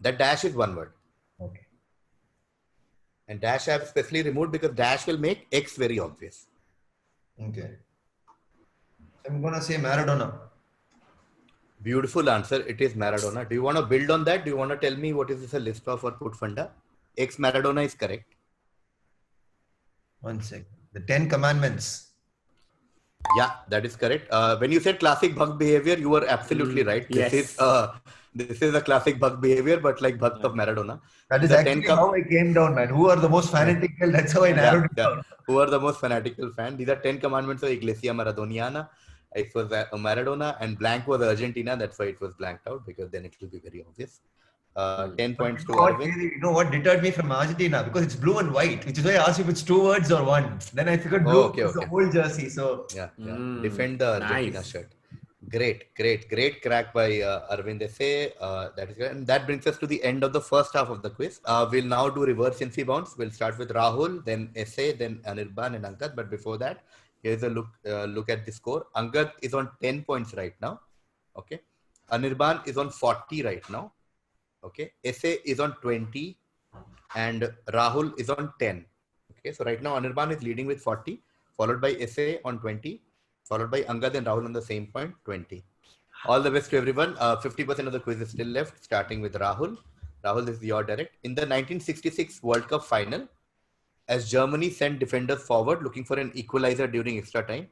[SPEAKER 1] That dash is one word.
[SPEAKER 4] Okay.
[SPEAKER 1] And dash I have specially removed because dash will make X very obvious.
[SPEAKER 4] Okay. I'm going to say Maradona.
[SPEAKER 1] Beautiful answer. It is Maradona. Do you want to build on that? Do you want to tell me what is this a list of or put funda? X Maradona is correct.
[SPEAKER 4] 1 second. The 10 Commandments.
[SPEAKER 1] Yeah, that is correct. When you said classic Bhakt behavior, you were absolutely right.
[SPEAKER 5] Yes.
[SPEAKER 1] This is a classic Bhakt behavior, but like Bhakt of Maradona.
[SPEAKER 4] That is
[SPEAKER 1] The
[SPEAKER 4] actually
[SPEAKER 1] 10
[SPEAKER 4] how I came down, man. Who are the most fanatical? That's how I narrowed it down.
[SPEAKER 1] Who are the most fanatical fan? These are 10 commandments of Iglesia Maradoniana. It was Maradona, and blank was Argentina. That's why it was blanked out, because then it will be very obvious. 10 points to Arvind.
[SPEAKER 4] You know what deterred me from Argentina? Because it's blue and white, which is why I asked if it's 2 words or 1. Then I figured blue is the whole jersey. So
[SPEAKER 1] Yeah. Defend the Argentina
[SPEAKER 5] Nice.
[SPEAKER 1] shirt. Great crack by Arvind Esse. That is good. And that brings us to the end of the first half of the quiz. We'll now do reverse Cincy bounce. We'll start with Rahul, then Esse, then Anirban and Angad. But before that, here's a look at the score. Angad is on 10 points right now. Okay. Anirban is on 40 right now. Okay. Esse is on 20 and Rahul is on 10. Okay. So right now Anirban is leading with 40, followed by Esse on 20, followed by Angad and Rahul on the same point, 20. All the best to everyone. 50% of the quiz is still left, starting with Rahul. Rahul, this is your direct. In the 1966 World Cup final, as Germany sent defenders forward looking for an equalizer during extra time,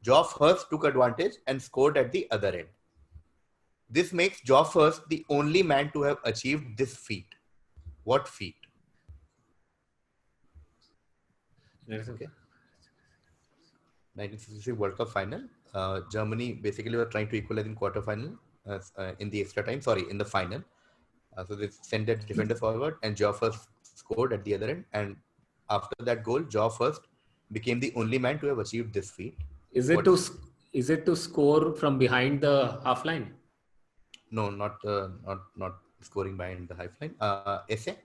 [SPEAKER 1] Geoff Hurst took advantage and scored at the other end. This makes Geoff Hurst the only man to have achieved this feat. What feat? Okay. 1963 World Cup final. Germany basically were trying to equalize in quarterfinal, in the extra time. Sorry, in the final. So they sent their defender forward, and Geoff Hurst scored at the other end. And after that goal, Geoff Hurst became the only man to have achieved this feat.
[SPEAKER 5] Is it to score from behind the half line?
[SPEAKER 1] No, not scoring behind the half line. Esse?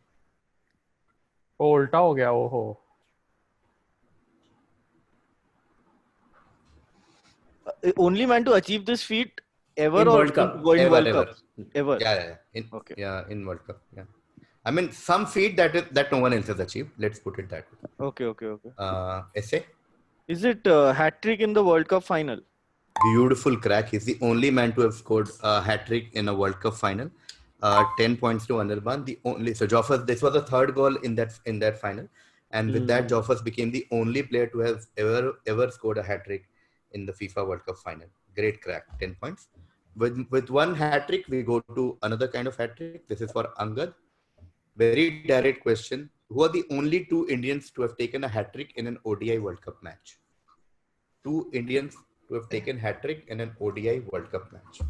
[SPEAKER 2] वो उल्टा हो गया वो हो.
[SPEAKER 3] Only man to achieve this feat ever
[SPEAKER 5] In
[SPEAKER 3] or
[SPEAKER 5] World Cup.
[SPEAKER 3] in World
[SPEAKER 1] Ever.
[SPEAKER 3] Cup? Ever.
[SPEAKER 1] Yeah, in World Cup. Yeah. I mean, some feat that no one else has achieved. Let's put it that way.
[SPEAKER 3] Okay.
[SPEAKER 1] Esse?
[SPEAKER 3] Is it hat-trick in the World Cup final?
[SPEAKER 1] Beautiful crack. He's the only man to have scored a hat-trick in a World Cup final. 10 points to Anirban. So Geoff Hurst, this was the third goal in that final. And with that, Geoff Hurst became the only player to have ever scored a hat-trick in the FIFA World Cup final. Great crack. 10 points. With one hat-trick, we go to another kind of hat-trick. This is for Angad. Very direct question. Who are the only 2 Indians to have taken a hat-trick in an ODI World Cup match? 2 Indians to have taken hat-trick in an ODI World Cup match.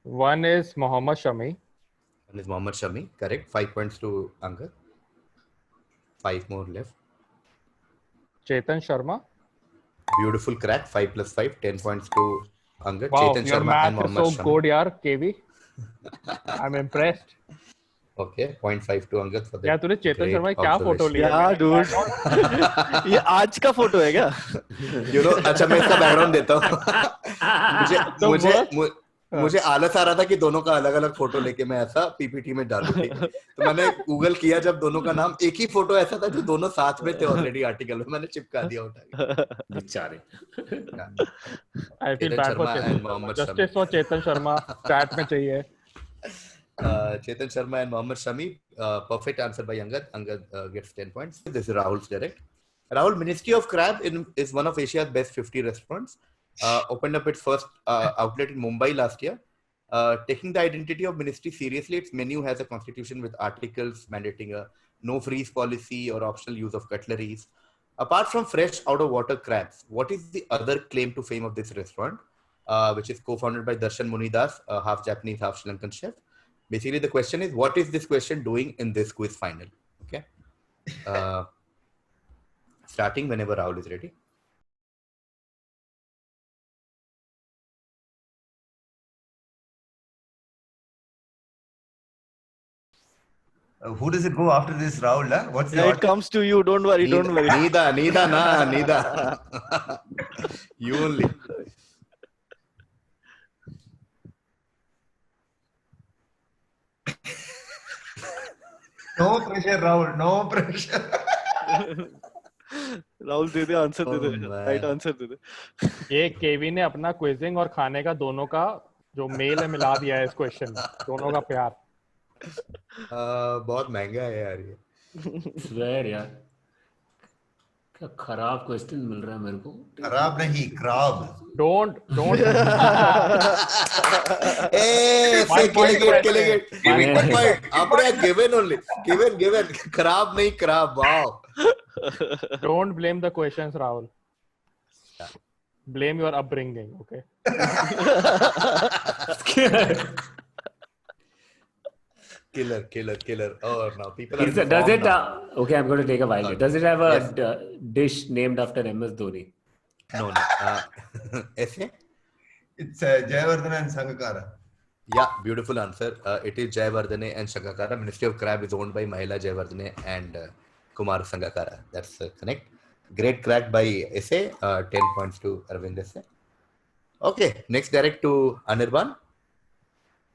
[SPEAKER 2] One is Mohammad Shami.
[SPEAKER 1] One is Mohammad Shami. Correct. 5 points to Angad. 5 more left.
[SPEAKER 2] Chetan Sharma.
[SPEAKER 1] Beautiful crack. 5 plus 5. 10 points to Angad.
[SPEAKER 2] Wow,
[SPEAKER 1] Chetan
[SPEAKER 2] your
[SPEAKER 1] Sharma
[SPEAKER 2] math
[SPEAKER 1] and
[SPEAKER 2] is
[SPEAKER 1] Mohammad
[SPEAKER 2] so
[SPEAKER 1] Shami.
[SPEAKER 2] good, yaar, KV. I'm impressed.
[SPEAKER 1] Okay. 0.5 to Angad for that.
[SPEAKER 2] यार तूने चेतन
[SPEAKER 1] great
[SPEAKER 2] Sharma की क्या photo
[SPEAKER 1] observation.
[SPEAKER 2] ली है?
[SPEAKER 3] Yeah, dude. ये आज का photo है क्या?
[SPEAKER 1] You know, अच्छा मैं इसका बैकग्राउंड देता हूँ. मुझे आलस आ रहा था कि दोनों का अलग अलग फोटो लेके मैं ऐसा पीपीटी में डालूं, ठीक है? तो मैंने गूगल किया जब दोनों का नाम, एक ही फोटो ऐसा था जो दोनों साथ में थे ऑलरेडी आर्टिकल में, मैंने चिपका दिया उठा के।
[SPEAKER 5] बेचारे।
[SPEAKER 2] I feel
[SPEAKER 1] Chetan
[SPEAKER 2] bad for
[SPEAKER 1] Sharma and Mohammad Shami.
[SPEAKER 2] Justice for Chetan Sharma chat में चाहिए।
[SPEAKER 1] Chetan Sharma and Mohammad Shami, perfect answer by Angad. Angad gets 10 points. This is Rahul's direct. Rahul, Ministry of Crab is one of Asia's best 50 restaurants. Opened up its first outlet in Mumbai last year. Taking the identity of ministry seriously, its menu has a constitution with articles mandating a no freeze policy or optional use of cutleries. Apart from fresh out of water crabs, what is the other claim to fame of this restaurant, which is co-founded by Darshan Munidas, a half Japanese, half Sri Lankan chef? Basically, the question is, what is this question doing in this quiz final? Okay. Starting whenever Rahul is ready.
[SPEAKER 4] Who does it go after this, Rahul? Huh? What's the
[SPEAKER 3] Yeah,
[SPEAKER 4] order?
[SPEAKER 3] it comes to you. Don't worry. Don't worry.
[SPEAKER 1] Neither. You only.
[SPEAKER 4] No pressure, Rahul. No pressure.
[SPEAKER 3] Rahul दे दे answer दे दे,
[SPEAKER 1] man.
[SPEAKER 3] Right answer दे दे।
[SPEAKER 2] ये KV ने अपना quizzing और खाने का दोनों का जो मेल है मिला दिया है इस क्वेश्चन में, दोनों का प्यार।
[SPEAKER 1] बहुत महंगा है यार ये।
[SPEAKER 5] स्वेयर यार, क्या खराब क्वेश्चन मिल रहा है मेरे को।
[SPEAKER 4] खराब नहीं, crab.
[SPEAKER 2] Don't
[SPEAKER 1] killing it. आपने given only. Given. खराब नहीं, crab. Wow.
[SPEAKER 2] Don't blame the questions, Rahul. Blame your upbringing, okay?
[SPEAKER 1] Killer. Oh, now people are.
[SPEAKER 5] Does it? Okay, I'm going to take a wild guess. Does it have a
[SPEAKER 1] Yes.
[SPEAKER 5] dish named after MS Dhoni?
[SPEAKER 1] No. Essay?
[SPEAKER 4] It's Jayawardena and Sangakkara.
[SPEAKER 1] Yeah, beautiful answer. It is Jayawardene and Sangakkara. Ministry of Crab is owned by Mahila Jayawardene and Kumar Sangakkara. That's correct. Great crack by Essay. 10 points to Arvind Essay. Okay, next direct to Anirban.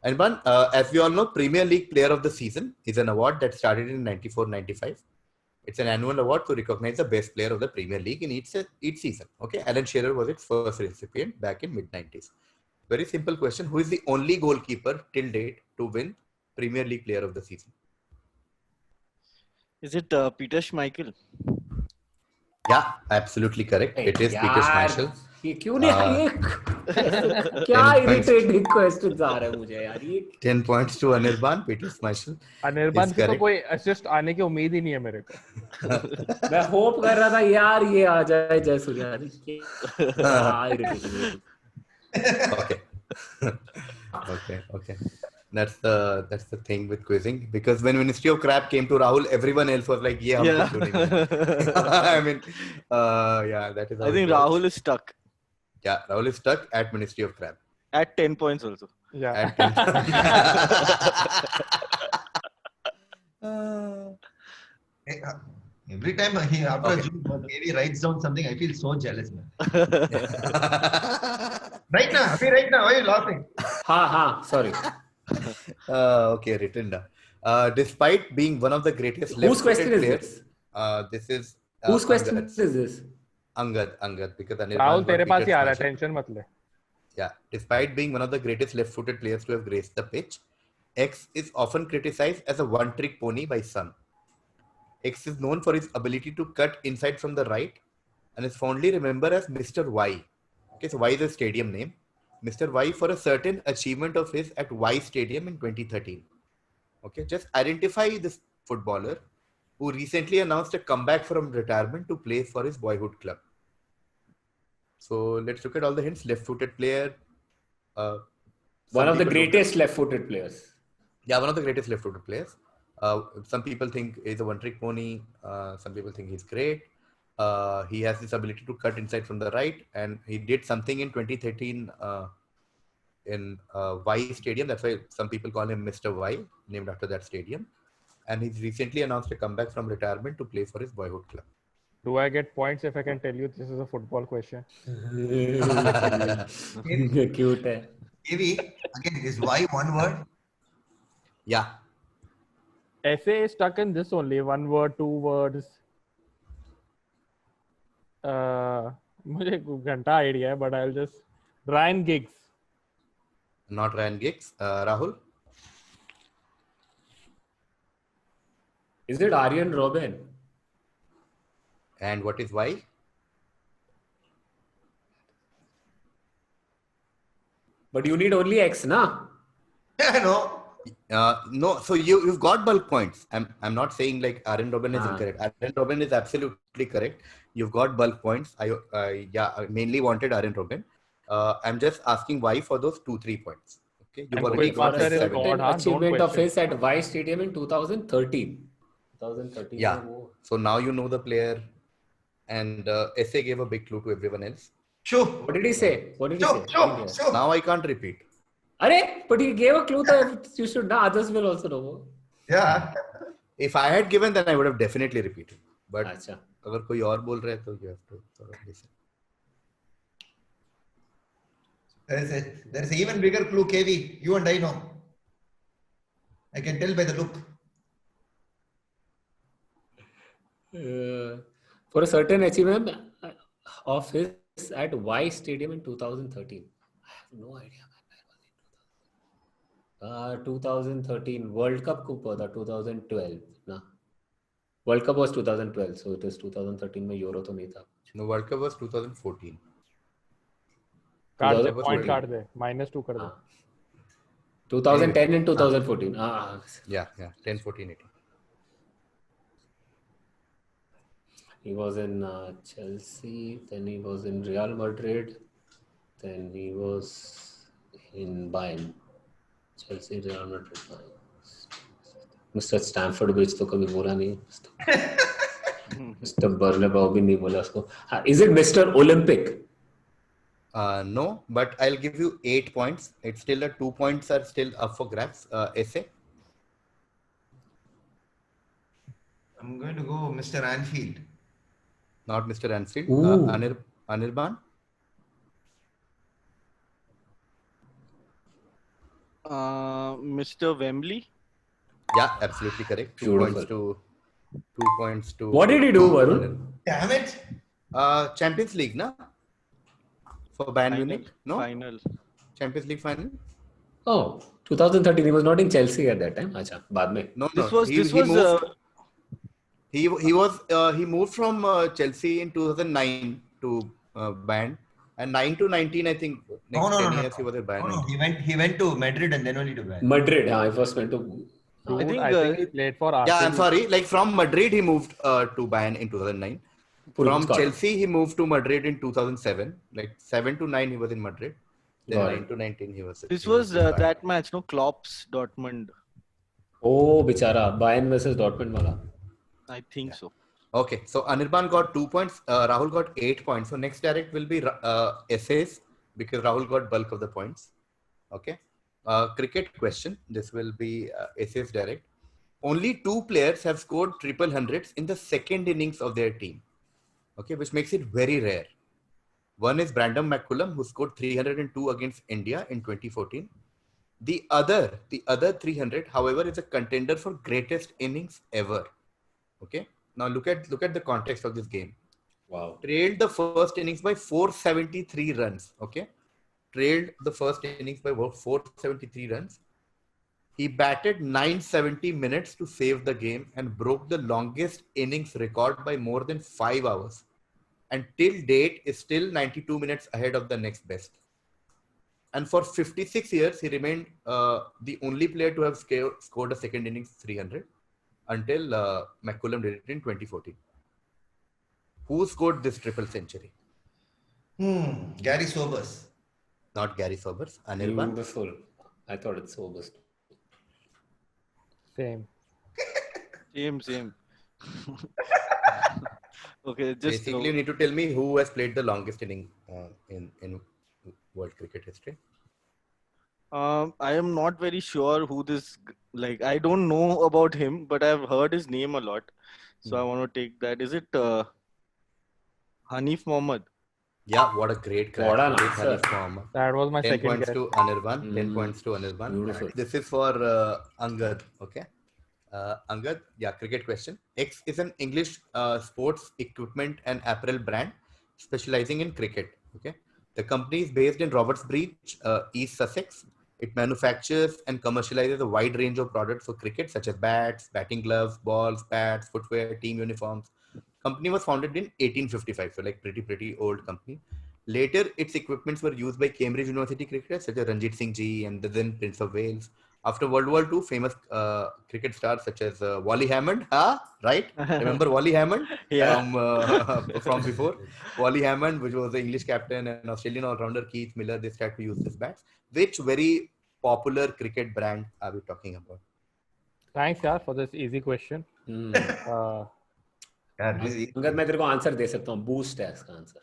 [SPEAKER 1] Anirban, as we all know, Premier League Player of the Season is an award that started in 94-95. It's an annual award to recognize the best player of the Premier League in each season. Okay, Alan Shearer was its first recipient back in mid-90s. Very simple question. Who is the only goalkeeper till date to win Premier League Player of the Season?
[SPEAKER 3] Is it Peter Schmeichel?
[SPEAKER 1] Yeah, absolutely correct. It is Peter Schmeichel.
[SPEAKER 5] ये क्यों नहीं ये क्या irritating questions आ रहे हैं मुझे यार ये।
[SPEAKER 1] 10 points to Anirban. Peter Schmeichel.
[SPEAKER 2] Anirban की तो कोई असिस्ट आने की उम्मीद ही नहीं है मेरे को।
[SPEAKER 5] मैं होप कर रहा था यार ये आ जाए Jayasuriya.
[SPEAKER 1] Okay. That's the thing with quizzing, because when Ministry of Crab came to Rahul, everyone else was like, "Yeah, I mean, that is."
[SPEAKER 3] I think Rahul is stuck.
[SPEAKER 1] Yeah, Rahul is stuck at Ministry of Crab.
[SPEAKER 3] At 10 points also.
[SPEAKER 2] Yeah.
[SPEAKER 4] Every time after a joke, Kavi writes down something, I feel so jealous, man. Right now, why are you laughing?
[SPEAKER 5] हाँ, sorry.
[SPEAKER 1] Okay, written down. Despite being one of the greatest
[SPEAKER 5] Whose question is
[SPEAKER 1] players,
[SPEAKER 5] this?
[SPEAKER 1] This is
[SPEAKER 5] Whose question
[SPEAKER 1] Angad's.
[SPEAKER 5] is this?
[SPEAKER 1] Angad, because Anirban
[SPEAKER 2] Rahul तेरे
[SPEAKER 1] got
[SPEAKER 2] पास ही आ रहा है,
[SPEAKER 1] Peter Schmeichel.
[SPEAKER 2] Tension मत ले।
[SPEAKER 1] Yeah, despite being one of the greatest left-footed players to have graced the pitch, X is often criticized as a one-trick pony by some. X is known for his ability to cut inside from the right and is fondly remembered as Mr. Y. Okay, so Y is a stadium name. Mr. Y for a certain achievement of his at Y Stadium in 2013. Okay, just identify this footballer who recently announced a comeback from retirement to play for his boyhood club. So let's look at all the hints. Left-footed player.
[SPEAKER 5] One of the greatest left-footed players.
[SPEAKER 1] Yeah, one of the greatest left-footed players. Some people think he's a one-trick pony. Some people think he's great. He has this ability to cut inside from the right, and he did something in 2013 in Y Stadium. That's why some people call him Mr. Y, named after that stadium. And he's recently announced a comeback from retirement to play for his boyhood club.
[SPEAKER 2] Do I get points if I can tell you this is a football question?
[SPEAKER 5] Cute है.
[SPEAKER 4] KV, again, is why one word?
[SPEAKER 1] Yeah.
[SPEAKER 2] Essay is stuck in this only. 1 word, 2 words. मुझे घंटा idea है, but I'll just Ryan Giggs.
[SPEAKER 1] Not Ryan Giggs. Rahul?
[SPEAKER 5] Is it Arjen Robben?
[SPEAKER 1] And what is why?
[SPEAKER 5] But you need only X, na?
[SPEAKER 4] No.
[SPEAKER 1] No, so you've got bulk points. I'm not saying like Arjen Robben is incorrect. Arjen Robben is absolutely correct. You've got bulk points. I mainly wanted Arjen Robben. I'm just asking why for those 2-3 points. Okay, you've
[SPEAKER 2] And
[SPEAKER 1] already got
[SPEAKER 2] Quizmaster
[SPEAKER 1] like
[SPEAKER 2] is
[SPEAKER 1] 7.
[SPEAKER 2] God, huh? Don't
[SPEAKER 5] Achievement of
[SPEAKER 2] question.
[SPEAKER 5] his at Y Stadium in 2013. 2013.
[SPEAKER 1] Yeah. So now you know the player, and SA gave a big clue to everyone else.
[SPEAKER 4] Sure.
[SPEAKER 5] What did he say? What did he say?
[SPEAKER 4] Sure.
[SPEAKER 1] Now I can't repeat.
[SPEAKER 5] Arey, but he gave a clue that you should know. Others will also know.
[SPEAKER 4] Yeah.
[SPEAKER 1] If I had given, then I would have definitely repeated. But
[SPEAKER 5] अच्छा.
[SPEAKER 1] अगर कोई और बोल रहा है तो you have to sort of listen.
[SPEAKER 4] There is an even bigger clue, KV. You and I know. I can tell by the look.
[SPEAKER 5] For a certain achievement of his at Y Stadium in 2013. I have no idea. 2013 World Cup Cooper, the 2012. Nah. World Cup was 2012, so it is 2013 में Euro तो नहीं था.
[SPEAKER 1] No, World Cup was 2014.
[SPEAKER 2] काट दे,
[SPEAKER 5] 2014.
[SPEAKER 2] point काट दे, -2 कर दे.
[SPEAKER 5] 2010 and 2014.
[SPEAKER 1] Yeah, 10, 14, 18.
[SPEAKER 5] He was in Chelsea, then he was in Real Madrid, then he was in Bayern. Chelsea, Real Madrid, Bayern. Mr. Stamford Bridge तो कभी बोला नहीं. Mr. Bernabeu भी नहीं बोला उसको. Is it Mr. Olympic?
[SPEAKER 1] No, but I'll give you 8 points. It's still 2 points are still up for grabs. Essay.
[SPEAKER 4] I'm going to go Mr. Anfield.
[SPEAKER 1] Not Mr. Anfield. Anirban.
[SPEAKER 3] Mr. Wembley.
[SPEAKER 1] Yeah, absolutely correct. 2 points to. 2 points to.
[SPEAKER 5] What did he do, Varun?
[SPEAKER 4] Damn it.
[SPEAKER 1] Champions League, na? For Bayern Munich? No?
[SPEAKER 3] Final.
[SPEAKER 1] Champions League final?
[SPEAKER 5] Oh, 2013. He was not in Chelsea at that time. अच्छा, बाद में.
[SPEAKER 1] No. He moved from Chelsea in 2009 to Bayern, and 9 to 19, I think. Next 10 years he was at Bayern.
[SPEAKER 4] No, he went to Madrid and then only to Bayern.
[SPEAKER 5] Madrid. I first went to.
[SPEAKER 2] Dude, I think he played for
[SPEAKER 1] Yeah, I'm
[SPEAKER 2] RCB.
[SPEAKER 1] sorry. Like from Madrid, he moved to Bayern in 2009. From Chelsea, he moved to Madrid in 2007. Like 7 to 9, he was in Madrid. Then 9 to 19, he was.
[SPEAKER 3] This was that match, no? Klopp's Dortmund.
[SPEAKER 5] Oh, बिचारा Bayern versus Dortmund वाला.
[SPEAKER 3] I think so.
[SPEAKER 1] Okay, so Anirban got 2 points. Rahul got 8 points. So next direct will be essays because Rahul got bulk of the points. Okay. Cricket question. This will be essays direct. Only 2 players have scored triple hundreds in the second innings of their team. Okay, which makes it very rare. One is Brandon McCullum, who scored 302 against India in 2014. The other 300, however, is a contender for greatest innings ever. Okay. Now look at the context of this game.
[SPEAKER 5] Wow.
[SPEAKER 1] Trailed the first innings by 473 runs. Okay. Trailed the first innings by 473 runs. He batted 970 minutes to save the game and broke the longest innings record by more than 5 hours. And till date is still 92 minutes ahead of the next best. And for 56 years, he remained the only player to have scored a second innings 300 until McCullum did it in 2014. Who scored this triple century?
[SPEAKER 4] Gary Sobers.
[SPEAKER 1] Not Gary Sobers. Anirban.
[SPEAKER 5] Beautiful. I thought it's Sobers.
[SPEAKER 2] Same.
[SPEAKER 3] Same. Okay, just
[SPEAKER 1] basically you need to tell me who has played the longest inning in world cricket history.
[SPEAKER 3] I am not very sure who this, like, I don't know about him, but I've heard his name a lot. So I want to take that. Is it Hanif Mohammad?
[SPEAKER 1] Yeah, what a great crack.
[SPEAKER 5] What an
[SPEAKER 1] Great
[SPEAKER 5] answer.
[SPEAKER 1] Hanif Mohammed.
[SPEAKER 2] That was my
[SPEAKER 1] 10
[SPEAKER 2] second
[SPEAKER 1] points
[SPEAKER 2] guess.
[SPEAKER 1] to Anirban. 10 points to Anirban.
[SPEAKER 5] Beautiful.
[SPEAKER 1] This is for Angad. Okay. Angad, yeah, cricket question. X is an English sports equipment and apparel brand specializing in cricket. Okay. The company is based in Robertsbridge, East Sussex. It manufactures and commercializes a wide range of products for cricket, such as bats, batting gloves, balls, pads, footwear, team uniforms. Company was founded in 1855, so like pretty old company. Later, its equipments were used by Cambridge University cricketers such as Ranjit Singh Ji and the then Prince of Wales. After World War II, famous cricket stars such as Wally Hammond, right? Remember Wally Hammond?
[SPEAKER 3] Yeah.
[SPEAKER 1] From before. Wally Hammond, which was the English captain, and Australian all-rounder Keith Miller, they started to use this bats. Which very popular cricket brand are we talking about?
[SPEAKER 2] Thanks, yaar, for this easy question.
[SPEAKER 4] Yeah, this is
[SPEAKER 5] अगर मैं तेरे को answer दे सकता हूँ, boost है इसका answer.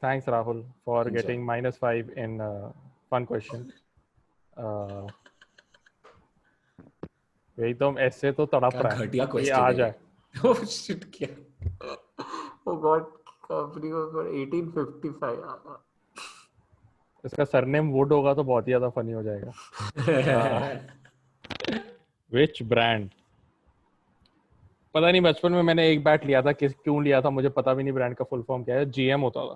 [SPEAKER 2] Thanks, Rahul, for
[SPEAKER 5] Enjoy.
[SPEAKER 2] getting -5 in fun question. एकदम ऐसे तो तड़प
[SPEAKER 5] क्या
[SPEAKER 2] रहा है
[SPEAKER 5] घटिया
[SPEAKER 2] ये
[SPEAKER 5] question
[SPEAKER 2] आ
[SPEAKER 5] है
[SPEAKER 2] जाए.
[SPEAKER 5] Oh shit, क्या? Oh god, company was 1855.
[SPEAKER 2] इसका सरनेम वुड होगा तो बहुत ही ज्यादा फनी हो जाएगा. Which brand? पता नहीं, बचपन में मैंने एक बैट लिया था, क्यों लिया था मुझे पता भी नहीं. ब्रांड का फुल फॉर्म क्या है? GM होता था.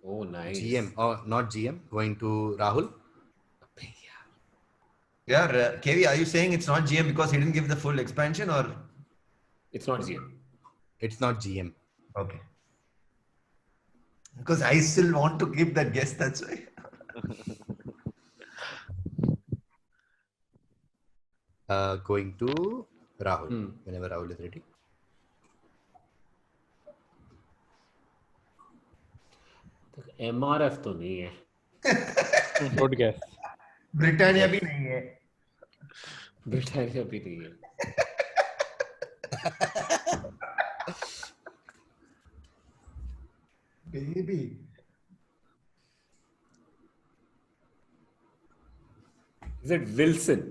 [SPEAKER 5] Oh nice.
[SPEAKER 1] GM or not GM? Going to Rahul.
[SPEAKER 4] Yeah, KV, are you saying it's not GM because he didn't give the full expansion, or?
[SPEAKER 5] It's not GM.
[SPEAKER 1] It's not GM.
[SPEAKER 4] Okay. Because I still want to give that guess, that's why.
[SPEAKER 1] Going to Rahul. Whenever Rahul is ready.
[SPEAKER 5] MRF तो नहीं है.
[SPEAKER 2] Good guess.
[SPEAKER 4] Britannia भी नहीं है.
[SPEAKER 5] Britannia भी नहीं है.
[SPEAKER 4] Baby.
[SPEAKER 5] Is it Wilson?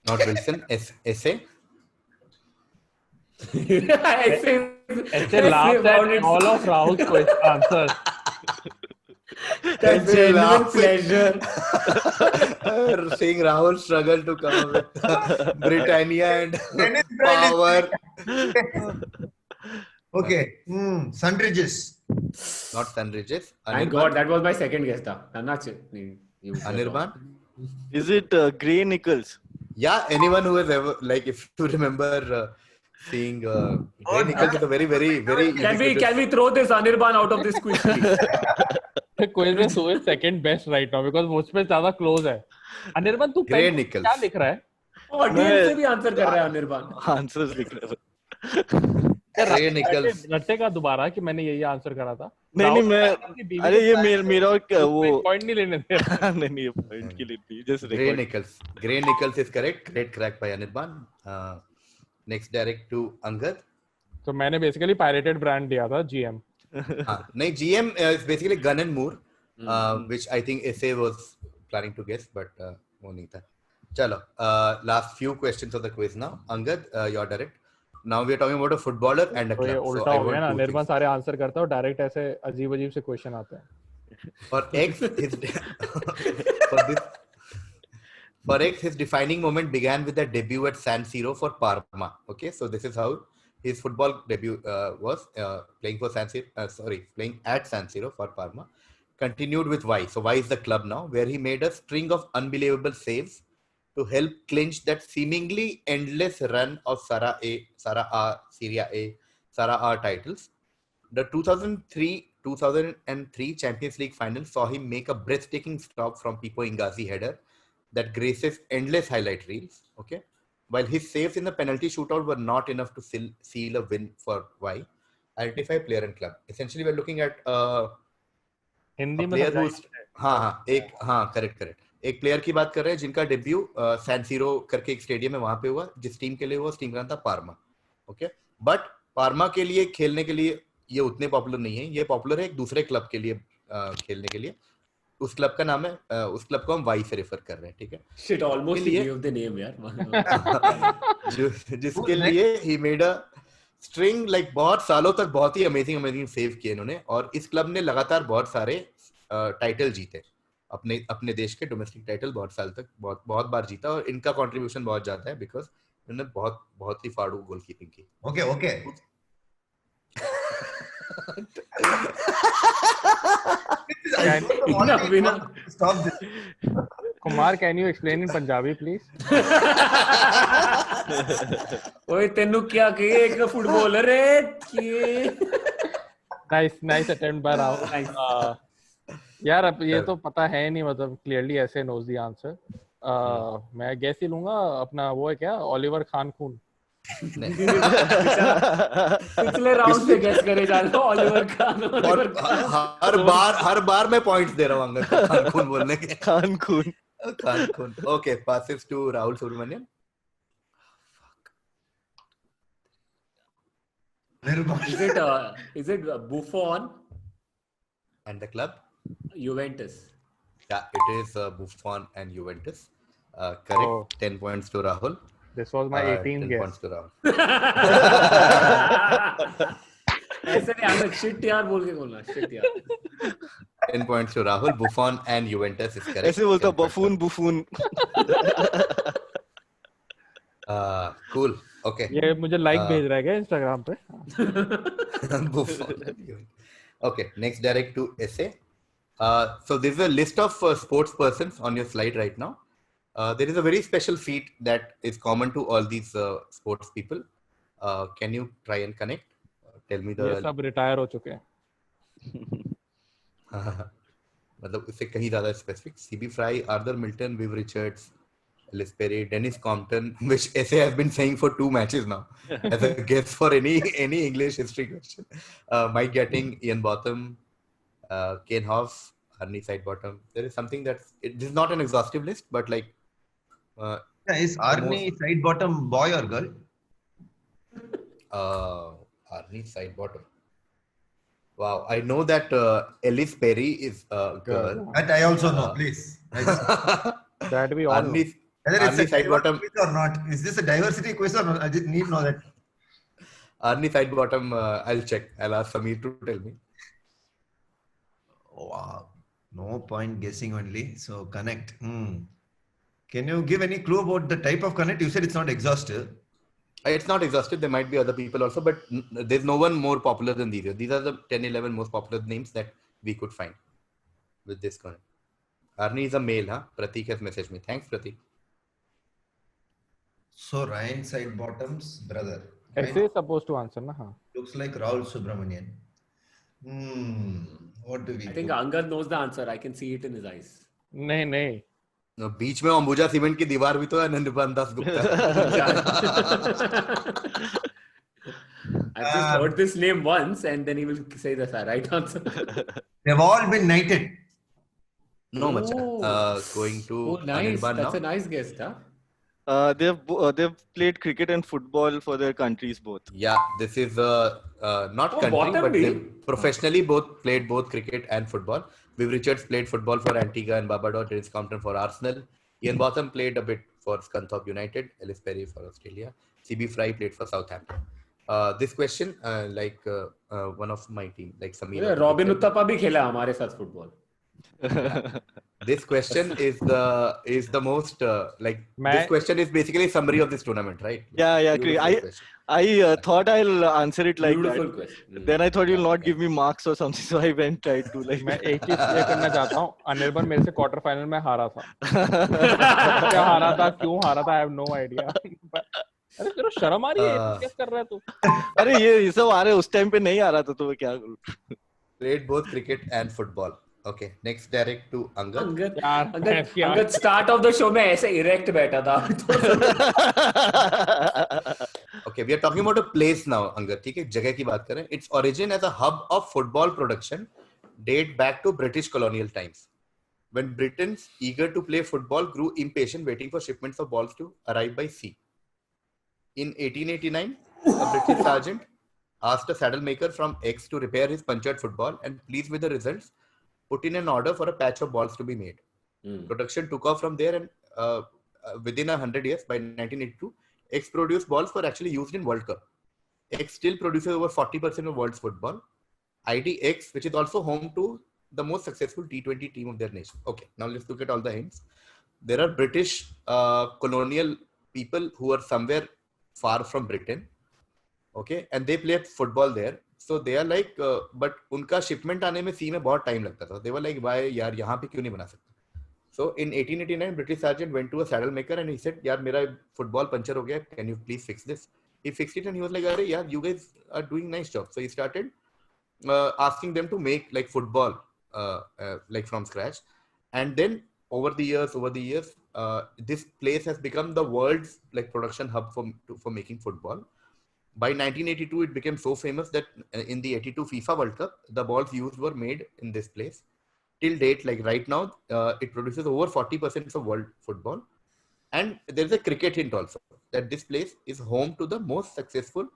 [SPEAKER 1] Not Wilson. SA.
[SPEAKER 2] ऐसे laughed at all of Rahul's answers.
[SPEAKER 5] That's genuine pleasure.
[SPEAKER 1] Seeing Rahul struggle to come up with Britannia and power.
[SPEAKER 4] Okay. Sunridges.
[SPEAKER 1] Not Sunridges.
[SPEAKER 5] Thank God, that was my second guess.
[SPEAKER 1] Anirban.
[SPEAKER 3] Is it Gray Nichols?
[SPEAKER 1] Yeah, anyone who has ever, like, if you remember seeing Gray Nichols is a very
[SPEAKER 5] Can we throw this Anirban out of this quiz, please?
[SPEAKER 2] Quiz में so is second best right now because वो उसमें ज्यादा close है. Anirban तू
[SPEAKER 1] Gray Nichols.
[SPEAKER 2] क्या लिख रहा है?
[SPEAKER 5] Audience से भी आंसर कर रहा है Anirban.
[SPEAKER 3] Answers लिख रहा है.
[SPEAKER 1] Gray Nichols.
[SPEAKER 2] रट्टेगा दोबारा कि मैंने यही आंसर करा था.
[SPEAKER 3] नहीं मैं अरे ये मेरा वो
[SPEAKER 2] पॉइंट नहीं लेने दे.
[SPEAKER 3] नहीं ये पॉइंट के लिए नहीं just
[SPEAKER 1] Gray Nichols. Gray Nichols is correct. Great crack by Anirban. Next direct to Angad.
[SPEAKER 2] तो मैंने basically pirated brand दिया था GM.
[SPEAKER 1] नहीं, GM is basically Gun and Moore, which I think SA was planning to guess, but वो नहीं था. चलो, last few questions of the quiz now. Angad, you're direct. Now we are talking about a footballer and a
[SPEAKER 2] तो ये
[SPEAKER 1] club.
[SPEAKER 2] उल्टा हो गया ना, निर्मल सारे आंसर करता है और डायरेक्ट ऐसे अजीब से क्वेश्चन आते हैं.
[SPEAKER 1] For X, his defining moment began with the debut at San Siro for Parma. Okay, so this is how his football debut was playing at San Siro for Parma. Continued with Y. So Y is the club now, where he made a string of unbelievable saves to help clinch that seemingly endless run of Serie A titles. The 2003 Champions League final saw him make a breathtaking stop from Pippo Inzaghi header that graces endless highlight reels. Okay, while his saves in the penalty shootout were not enough to seal a win for Y. Identify player and club. Essentially, we're looking at
[SPEAKER 2] Hindi में
[SPEAKER 1] player who's correct. एक player की बात कर रहे हैं जिनका debut San sero करके एक स्टेडियम है वहां पे हुआ, जिस टीम के लिए हुआ उस टीम का नाम था पार्मा. ओके, बट पार्मा के लिए खेलने के लिए ये उतने पॉपुलर नहीं है. ये पॉपुलर है एक दूसरे क्लब के लिए खेलने के लिए. उस क्लब का नाम है उस क्लब को हम वाई से रेफर कर रहे हैं. ठीक है,
[SPEAKER 5] Shit, almost gave the name यार.
[SPEAKER 1] जिसके लिए he made a string like बहुत सालों तक बहुत ही अमेजिंग सेव किए इन्होंने, और इस क्लब ने लगातार बहुत सारे टाइटल जीते, अपने अपने देश के डोमेस्टिक टाइटल बहुत साल तक बहुत बार जीता, और इनका कंट्रीब्यूशन बहुत ज्यादा है बिकॉज इन्होंने बहुत ही फाड़ू गोलकीपिंग की.
[SPEAKER 4] Okay. Stop this.
[SPEAKER 2] Kumar, can you explain in Punjabi, please?
[SPEAKER 5] ओए तेनू क्या कहे एक फुटबॉलर है कि
[SPEAKER 2] Nice attempt by Rahul. यार अब ये तो पता है नहीं, मतलब clearly ऐसे knows the answer. मैं guess ही लूंगा अपना, वो है क्या, ओलिवर खान खून.
[SPEAKER 5] पिछले राउंड से गेस करे जा रहे हो ओलिवर खान.
[SPEAKER 1] और हर बार मैं पॉइंट्स दे रहा हूँ अंगद को खान खून बोलने के.
[SPEAKER 3] खान खून.
[SPEAKER 1] Okay, passes to Rahul Subramanian.
[SPEAKER 5] Is it Buffon
[SPEAKER 1] And the club?
[SPEAKER 5] Juventus?
[SPEAKER 1] Yeah, it is Buffon and Juventus. Correct.
[SPEAKER 2] Oh.
[SPEAKER 1] 10 points to Rahul.
[SPEAKER 2] This was my 18th
[SPEAKER 1] 10
[SPEAKER 2] guess.
[SPEAKER 1] points to Rahul.
[SPEAKER 5] ऐसे नहीं आना, shit यार बोल के बोलना, shit यार.
[SPEAKER 1] 10 points to Rahul. Buffon and Juventus is correct.
[SPEAKER 3] ऐसे बोलता buffoon.
[SPEAKER 1] Cool. Okay.
[SPEAKER 2] ये मुझे like भेज रहा है क्या Instagram पे?
[SPEAKER 1] Buffon and Juventus. Okay. Next, direct to essay. So this is a list of sports persons on your slide right now. There is a very special feat that is common to all these sports people. Can you try and connect? Tell me the.
[SPEAKER 2] ये सब retire हो चुके हैं.
[SPEAKER 1] मतलब इससे कहीं ज्यादा specific. CB Fry, Arthur Milton, Viv Richards, Ellis Perry, Dennis Compton, which essay has been saying for 2 matches now as a guess for any English history question. Mike Gatting, Ian Botham, Kane Hoff, Arnie Sidebottom. There is something this is not an exhaustive list, but like.
[SPEAKER 4] Is Arnie Sidebottom boy or girl?
[SPEAKER 1] Arnie Sidebottom. Wow, I know that Ellis Perry is a girl.
[SPEAKER 4] That I also know, please.
[SPEAKER 2] That we all know.
[SPEAKER 4] Whether it's
[SPEAKER 1] Arnie
[SPEAKER 4] a
[SPEAKER 1] Sidebottom
[SPEAKER 4] quiz or not. Is this a diversity quiz or not? I just need to know that.
[SPEAKER 1] Arnie Sidebottom, I'll check. I'll ask Sameer to tell me.
[SPEAKER 4] Wow. No point guessing only. So connect. Can you give any clue about the type of connect? You said it's not exhaustive.
[SPEAKER 1] It's not exhaustive. There might be other people also, but there's no one more popular than these. These are the 10, 11 most popular names that we could find with this connect. Arnie is a male, huh? Pratik has messaged me. Thanks, Pratik.
[SPEAKER 4] So Ryan Sidebottom's brother.
[SPEAKER 2] Essay is supposed to answer, na? Haan.
[SPEAKER 4] Looks like Rahul Subramanian. What do we
[SPEAKER 5] I think
[SPEAKER 4] do?
[SPEAKER 5] Angad knows the answer. I can see it in his eyes.
[SPEAKER 2] नहीं.
[SPEAKER 1] बीच में Ambuja cement की दीवार भी तो है, नंदीपान Das Gupta.
[SPEAKER 5] I've just heard this name once and then he will say the right answer.
[SPEAKER 4] They've all been knighted.
[SPEAKER 1] No, macha. Going to
[SPEAKER 5] nice.
[SPEAKER 1] Anirban
[SPEAKER 5] That's
[SPEAKER 1] now.
[SPEAKER 5] a nice guess, huh?
[SPEAKER 3] They've played cricket and football for their countries both.
[SPEAKER 1] Yeah, this is not country,
[SPEAKER 5] bottom
[SPEAKER 1] but they
[SPEAKER 5] league.
[SPEAKER 1] professionally played both cricket and football. Viv Richards played football for Antigua and Barbuda. Dennis Compton for Arsenal. Ian Botham played a bit for Scunthorpe United. Ellis Perry for Australia. CB Fry played for Southampton. This question, one of my team, like Sameer.
[SPEAKER 5] Robin Uthappa bhi khela हमारे साथ football.
[SPEAKER 1] This question is the most this question is basically a summary of this tournament, right?
[SPEAKER 3] Yeah. I thought I'll answer it like
[SPEAKER 5] Beautiful
[SPEAKER 3] that.
[SPEAKER 5] question.
[SPEAKER 3] Then I thought you'll not give me marks or something, so I went tried to like.
[SPEAKER 2] मैं एक चीज clear करना चाहता हूँ. अनिर्बन मेरे से quarter final में हारा था. क्या हारा था, क्यों हारा था, I have no idea. अरे तेरे शर्म आ रही है, क्या कर रहा है तू?
[SPEAKER 3] अरे ये सब आ रहे उस टाइम पे नहीं आ रहा था तो मैं क्या करूँ?
[SPEAKER 1] Played both cricket and football. Okay, next direct to Angad.
[SPEAKER 5] Angad start of the show में ऐसे erect बैठा था.
[SPEAKER 1] Okay, we are talking about a place now, Angad. ठीक है, जगह की बात करें. Its origin as a hub of football production date back to British colonial times, when Britons eager to play football grew impatient waiting for shipments of balls to arrive by sea. In 1889, a British sergeant asked a saddle maker from X to repair his punctured football, and pleased with the results, put in an order for a patch of balls to be made. Production took off from there, and within 100 years, by 1982, X produced balls were actually used in World Cup. X still produces over 40% of world's football. IDX, which is also home to the most successful T20 team of their nation. Okay, now let's look at all the hints. There are British colonial people who are somewhere far from Britain. Okay, and they play football there. So they are like, but उनका shipment आने में sea में बहुत time लगता था. They were like, why यार यहाँ पे क्यों नहीं बना सकते? So in 1889, British sergeant went to a saddle maker and he said, यार मेरा football puncture हो गया. Can you please fix this? He fixed it and he was like, अरे यार, you guys are doing nice job. So he started asking them to make like football like from scratch. And then over the years, this place has become the world's like production hub for making football. By 1982, it became so famous that in the 82 FIFA World Cup, the balls used were made in this place. Till date, like right now, it produces over 40% of world football. And there's a cricket hint also that this place is home to the most successful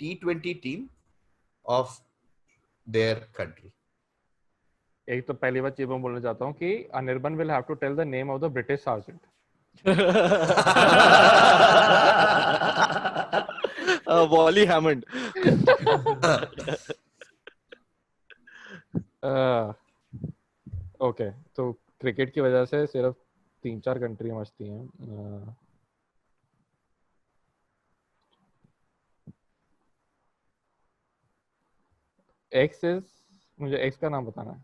[SPEAKER 1] T20 team of their country.
[SPEAKER 2] एक तो पहली बात ये मैं बोलना चाहता हूँ कि Anirban will have to tell the name of the British sergeant.
[SPEAKER 3] Wally Hammond.
[SPEAKER 2] Okay, तो क्रिकेट की वजह से सिर्फ 3-4 कंट्री मचती हैं. एक्स इज, मुझे एक्स का नाम बताना है.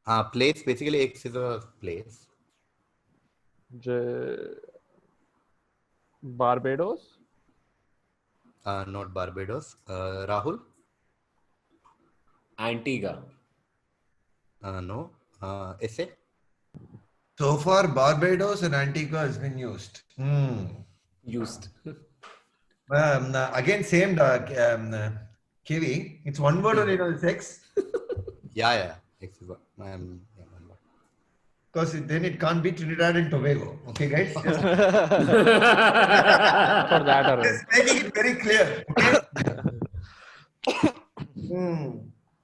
[SPEAKER 1] हाँ, place basically X is a place.
[SPEAKER 2] Barbados.
[SPEAKER 1] Not Barbados. Rahul?
[SPEAKER 5] Antigua.
[SPEAKER 1] No. Essay?
[SPEAKER 4] So far, Barbados and Antigua has been used.
[SPEAKER 5] Used.
[SPEAKER 4] Again, same KV. It's one word or it's X?
[SPEAKER 1] Yeah. X is one. One word.
[SPEAKER 4] Because then it can't be Trinidad and Tobago. Okay, guys?
[SPEAKER 2] For that alone.
[SPEAKER 4] Just making it very clear. Okay?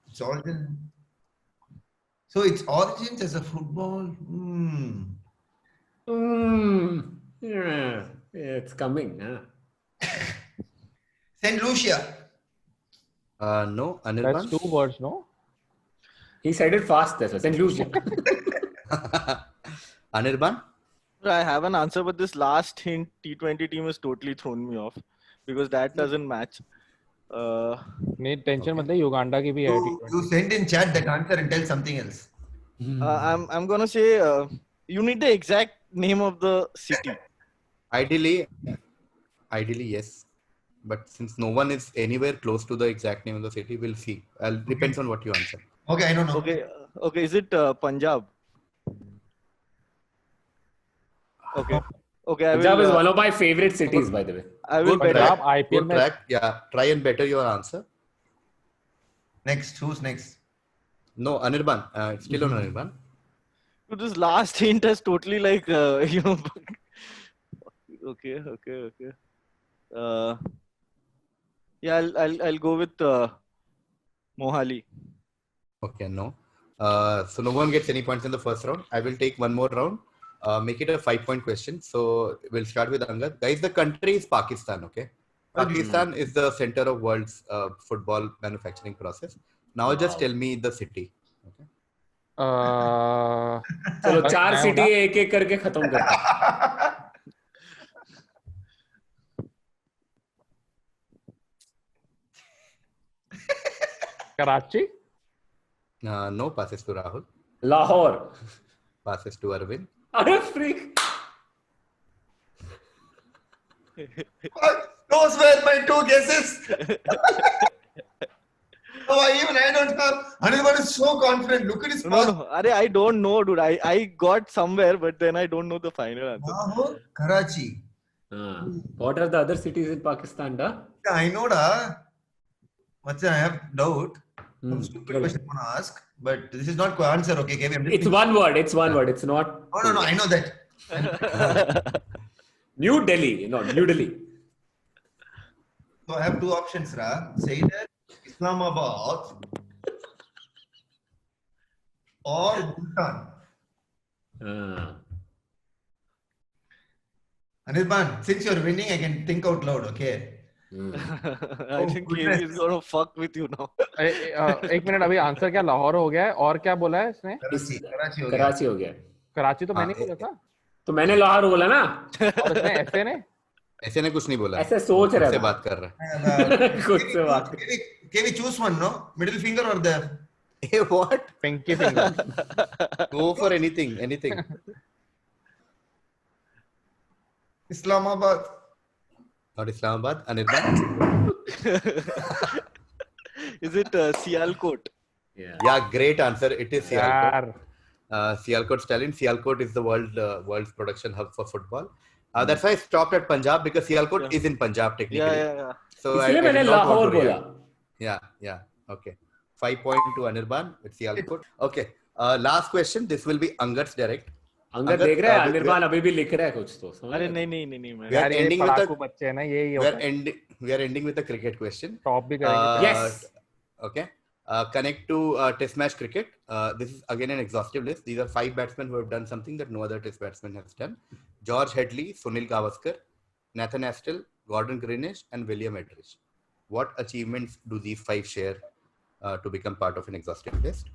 [SPEAKER 4] It's origin. So its origins as a football.
[SPEAKER 5] Yeah, it's coming. Huh?
[SPEAKER 4] Saint Lucia.
[SPEAKER 1] No. Anirban?
[SPEAKER 2] That's 2 words, no?
[SPEAKER 5] He said it fast. That's why. St. Lucia.
[SPEAKER 1] Anirban?
[SPEAKER 3] I have an answer, but this last hint, T20 team, has totally thrown me off because that doesn't match.
[SPEAKER 2] नहीं tension मत ले, Uganda की भी है.
[SPEAKER 4] You send in chat that answer and tell something else.
[SPEAKER 3] I'm gonna say you need the exact name of the city.
[SPEAKER 1] Ideally, yes. But since no one is anywhere close to the exact name of the city, we'll see. Depends on what you answer.
[SPEAKER 4] Okay, I don't know.
[SPEAKER 3] Okay. Is it Punjab? Okay.
[SPEAKER 5] Punjab is one of my favorite cities, by the way.
[SPEAKER 3] I will bet.
[SPEAKER 2] Punjab IPL
[SPEAKER 1] Good
[SPEAKER 2] में.
[SPEAKER 1] track. Yeah. Try and better your answer.
[SPEAKER 4] Next, who's next?
[SPEAKER 1] No, Anirban. It's still on Anirban.
[SPEAKER 3] So this last hint has totally like Okay. Yeah, I'll go with Mohali.
[SPEAKER 1] Okay, no. So no one gets any points in the first round. I will take one more round. Make it a 5-point question. So we'll start with Angad. Guys, the country is Pakistan, okay? Pakistan is the center of world's football manufacturing process. Now just tell me the city. Okay?
[SPEAKER 5] चलो 4 city एक-एक करके खत्म करते हैं.
[SPEAKER 2] Karachi.
[SPEAKER 1] No, passes to Rahul.
[SPEAKER 5] Lahore.
[SPEAKER 1] Passes to Arvind.
[SPEAKER 5] अरे freak.
[SPEAKER 4] Those were my 2 guesses. I don't have. Anirban is so confident. Look at his pass.
[SPEAKER 3] No. I don't know, dude. I got somewhere, but then I don't know the final answer.
[SPEAKER 4] Lahore, Karachi.
[SPEAKER 5] What are the other cities in Pakistan, da?
[SPEAKER 4] Yeah, I know, da. But I have doubt. Some stupid question I'm gonna ask, but this is not answer. Okay, Kevin.
[SPEAKER 5] It's one word. It's not.
[SPEAKER 4] No. I know that.
[SPEAKER 5] New Delhi. No, New Delhi.
[SPEAKER 4] So I have 2 options, Ra. Say that Islamabad or Bhutan. Anirban, since you're winning, I can think out loud, okay?
[SPEAKER 3] I think KV is gonna fuck with you now.
[SPEAKER 2] एक minute, अभी answer क्या लाहौर हो गया है और क्या बोला है इसने?
[SPEAKER 4] कराची हो गया।
[SPEAKER 5] कराची हो गया।
[SPEAKER 2] कराची तो मैंने बोला था।
[SPEAKER 5] तो मैंने लाहौर बोला ना।
[SPEAKER 2] और इसने ऐसे ने
[SPEAKER 1] ऐसे ने कुछ नहीं बोला,
[SPEAKER 5] ऐसे सोच रहा
[SPEAKER 1] से
[SPEAKER 5] है,
[SPEAKER 1] बात कर रहा है।
[SPEAKER 5] खुद से बात।
[SPEAKER 4] KV, choose one, no? Middle finger or the?
[SPEAKER 1] Hey, what?
[SPEAKER 2] Pinky finger.
[SPEAKER 1] Go for anything.
[SPEAKER 4] Islamabad.
[SPEAKER 1] Not Islamabad. Anirban.
[SPEAKER 3] Is it Sialkot?
[SPEAKER 1] Yeah, great answer. It is Sialkot.
[SPEAKER 2] यार
[SPEAKER 1] Sialkot Stallion. Sialkot is the world's production hub for football. That's why I stopped at Punjab, because Sialkot is in Punjab technically.
[SPEAKER 3] Yeah.
[SPEAKER 1] So
[SPEAKER 5] इसलिए
[SPEAKER 1] I
[SPEAKER 5] मैंने
[SPEAKER 1] did not want
[SPEAKER 5] Lahore
[SPEAKER 1] to
[SPEAKER 5] बोला।
[SPEAKER 1] react. Yeah. Okay. 5 point to Anirban with Sialkot. Okay. Last question. This will be Angad's direct.
[SPEAKER 5] Angad देख रहा है, अनिर्बान अभी भी लिख रहा है कुछ तो।
[SPEAKER 3] अरे नहीं मैं।
[SPEAKER 1] We are
[SPEAKER 2] यार ये
[SPEAKER 1] ending with
[SPEAKER 2] पढ़ाकू
[SPEAKER 1] a
[SPEAKER 2] बच्चे हैं ना, यही होता है।
[SPEAKER 1] we are ending with a cricket question.
[SPEAKER 2] Top भी करेंगे।
[SPEAKER 5] Yes.
[SPEAKER 1] Okay. Connect to Test match cricket. This is again an exhaustive list. These are 5 batsmen who have done something that no other Test batsman has done. George Headley, Sunil Gavaskar, Nathan Astle, Gordon Greenidge, and William Edridge. What achievements do these 5 share to become part of an exhaustive list?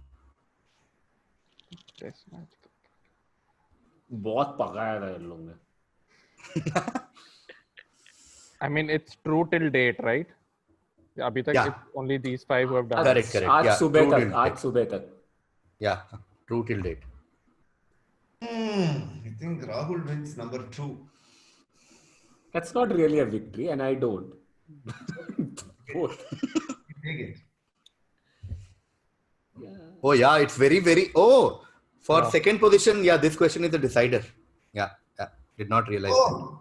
[SPEAKER 5] बहुत पकाया था इन लोगों ने।
[SPEAKER 2] I mean, it's true till date, right? अभी तक
[SPEAKER 1] Yeah.
[SPEAKER 2] it's only these 5 who have done.
[SPEAKER 1] Correct.
[SPEAKER 5] आज
[SPEAKER 1] Yeah,
[SPEAKER 5] सुबह
[SPEAKER 1] true
[SPEAKER 5] तक,
[SPEAKER 1] till
[SPEAKER 5] आज
[SPEAKER 1] date.
[SPEAKER 5] सुबह तक।
[SPEAKER 1] Yeah, true till date.
[SPEAKER 4] I think Rahul wins number 2.
[SPEAKER 5] That's not really a victory, and I don't. Both.
[SPEAKER 4] Take it.
[SPEAKER 1] Oh yeah, it's very. Oh, for second position, yeah, this question is a decider. Yeah. Did not realize.
[SPEAKER 4] Oh,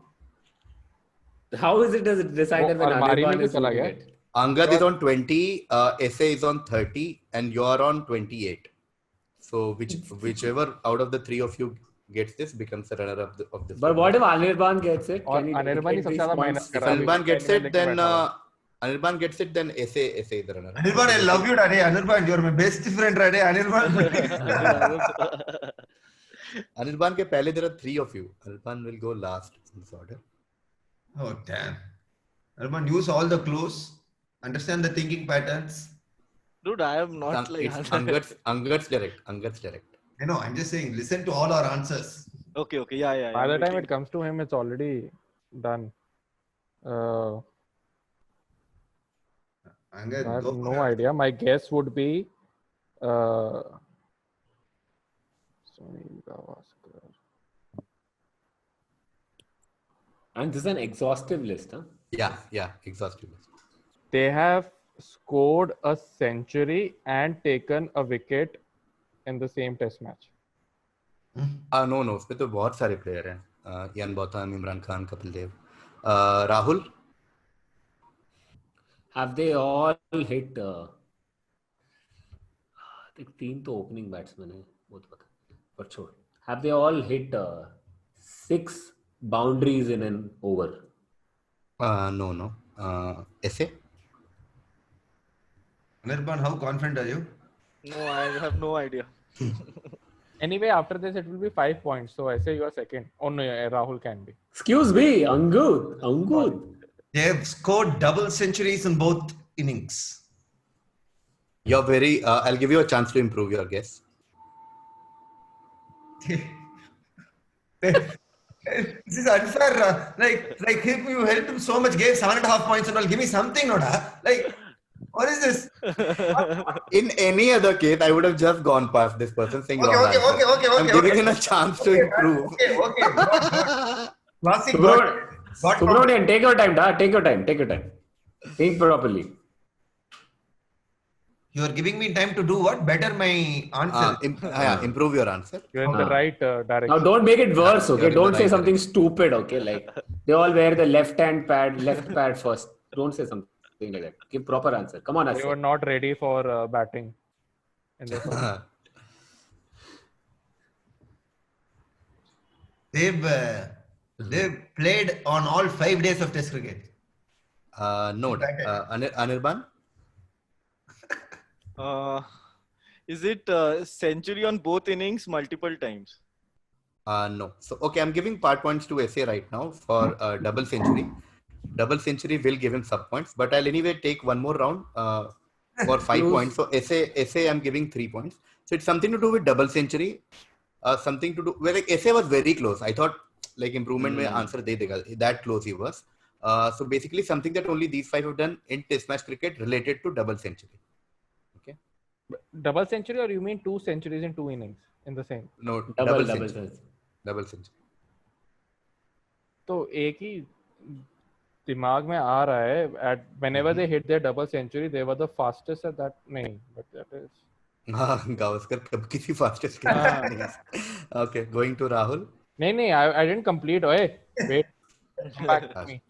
[SPEAKER 5] How is it as a decider when
[SPEAKER 2] अलमारी में
[SPEAKER 5] Anirban
[SPEAKER 2] क्यों
[SPEAKER 5] is
[SPEAKER 2] चला
[SPEAKER 5] looking
[SPEAKER 2] गया?
[SPEAKER 5] at?
[SPEAKER 1] Angad is on 20, SA is on 30, and you are on 28. So whichever out of the 3 of you gets this becomes the runner of this.
[SPEAKER 5] But what if Anirban gets it?
[SPEAKER 2] और
[SPEAKER 5] Can he
[SPEAKER 2] Anirban he
[SPEAKER 5] get
[SPEAKER 2] सबसे
[SPEAKER 5] these
[SPEAKER 2] ज्यादा
[SPEAKER 5] points?
[SPEAKER 2] मेहनत
[SPEAKER 1] If
[SPEAKER 2] कर रहा है।
[SPEAKER 1] Anirban gets
[SPEAKER 2] अभी
[SPEAKER 1] it,
[SPEAKER 2] लेके
[SPEAKER 1] then
[SPEAKER 2] बैठा हुआ है।
[SPEAKER 1] Anirban gets it, then SA is the runner.
[SPEAKER 4] Anirban, I love you, Daddy. Anirban, you're my best friend, Daddy. Anirban.
[SPEAKER 1] Anirban के पहले there are 3 of you. Anirban will go last in this order.
[SPEAKER 4] Oh, damn. Anirban, use all the clues. Understand the thinking patterns.
[SPEAKER 3] Dude, I am not like.
[SPEAKER 1] It's Angad's direct.
[SPEAKER 4] I know, I'm just saying, listen to all our answers.
[SPEAKER 3] Okay, yeah.
[SPEAKER 2] By the
[SPEAKER 3] I'm
[SPEAKER 2] time
[SPEAKER 3] waiting.
[SPEAKER 2] it comes to him, it's already done.
[SPEAKER 4] Angad,
[SPEAKER 2] I have
[SPEAKER 4] go for
[SPEAKER 2] no
[SPEAKER 4] it.
[SPEAKER 2] idea. My guess would be Sunil Gavaskar.
[SPEAKER 5] And this is an exhaustive list, huh?
[SPEAKER 1] Yeah, exhaustive list.
[SPEAKER 2] They have scored a century and taken a wicket in the same test match.
[SPEAKER 1] No, उसमें तो बहुत सारे player हैं. Ian Botham, Imran Khan, Kapil Dev. Rahul?
[SPEAKER 5] Have they all hit? I think 3 तो opening batsmen हैं, वो तो पता है, पर छोड़. Have they all hit 6 boundaries in an over?
[SPEAKER 1] No. SA?
[SPEAKER 4] Anirban, how confident are you?
[SPEAKER 3] No, I have no idea.
[SPEAKER 2] Anyway, after this, it will be 5 points. So I say you are second. Oh no, Rahul can be.
[SPEAKER 5] Excuse me, Angud.
[SPEAKER 4] They have scored double centuries in both innings.
[SPEAKER 1] You're very. I'll give you a chance to improve your guess.
[SPEAKER 4] This is unfair. Like him, you helped him so much, gave 7.5 points and all. Give me something, Noda. Like, what is this?
[SPEAKER 1] In any other case, I would have just gone past this person saying
[SPEAKER 4] Okay,
[SPEAKER 1] wrong
[SPEAKER 4] okay,
[SPEAKER 1] answer.
[SPEAKER 4] okay.
[SPEAKER 1] I'm giving him a chance to improve.
[SPEAKER 4] Okay. Classic.
[SPEAKER 5] Subramanian, take your time, da. Take your time. Think properly.
[SPEAKER 4] You are giving me time to do what? Better my answer.
[SPEAKER 1] Improve your answer.
[SPEAKER 2] You're in the right direction.
[SPEAKER 5] Now don't make it worse,
[SPEAKER 1] You're
[SPEAKER 5] okay?
[SPEAKER 1] in the
[SPEAKER 5] Don't say
[SPEAKER 1] right
[SPEAKER 5] something stupid, okay? Like they all wear the left pad first. Don't say something like that. Give proper answer. Come on,
[SPEAKER 2] You
[SPEAKER 5] Asif.
[SPEAKER 2] were not ready for batting. In this one.
[SPEAKER 4] They've played on all 5 days of Test cricket.
[SPEAKER 1] No. Anirban?
[SPEAKER 3] Is it century on both innings multiple times?
[SPEAKER 1] No. So, okay, I'm giving part points to SA right now for double century. double century will give him sub points, but I'll anyway take one more round for 5 points. So essay I'm giving 3 points. So it's something to do with double century. Something to do where like essay was very close. I thought like improvement mein answer de dega. That close he was. So basically something that only these 5 have done in test match cricket related to double century. Okay.
[SPEAKER 2] Double century, or you mean 2 centuries in 2 innings in the same?
[SPEAKER 1] No,
[SPEAKER 5] double
[SPEAKER 1] century.
[SPEAKER 5] century.
[SPEAKER 1] Double century.
[SPEAKER 2] तो एक ही दिमाग में आ रहा है at whenever they hit their double century they were the fastest at that. नहीं, but that is
[SPEAKER 1] Gavaskar कब किसी fastest के नहीं. Okay, going to Rahul.
[SPEAKER 2] नहीं I didn't complete. Oye, wait. Come back to me.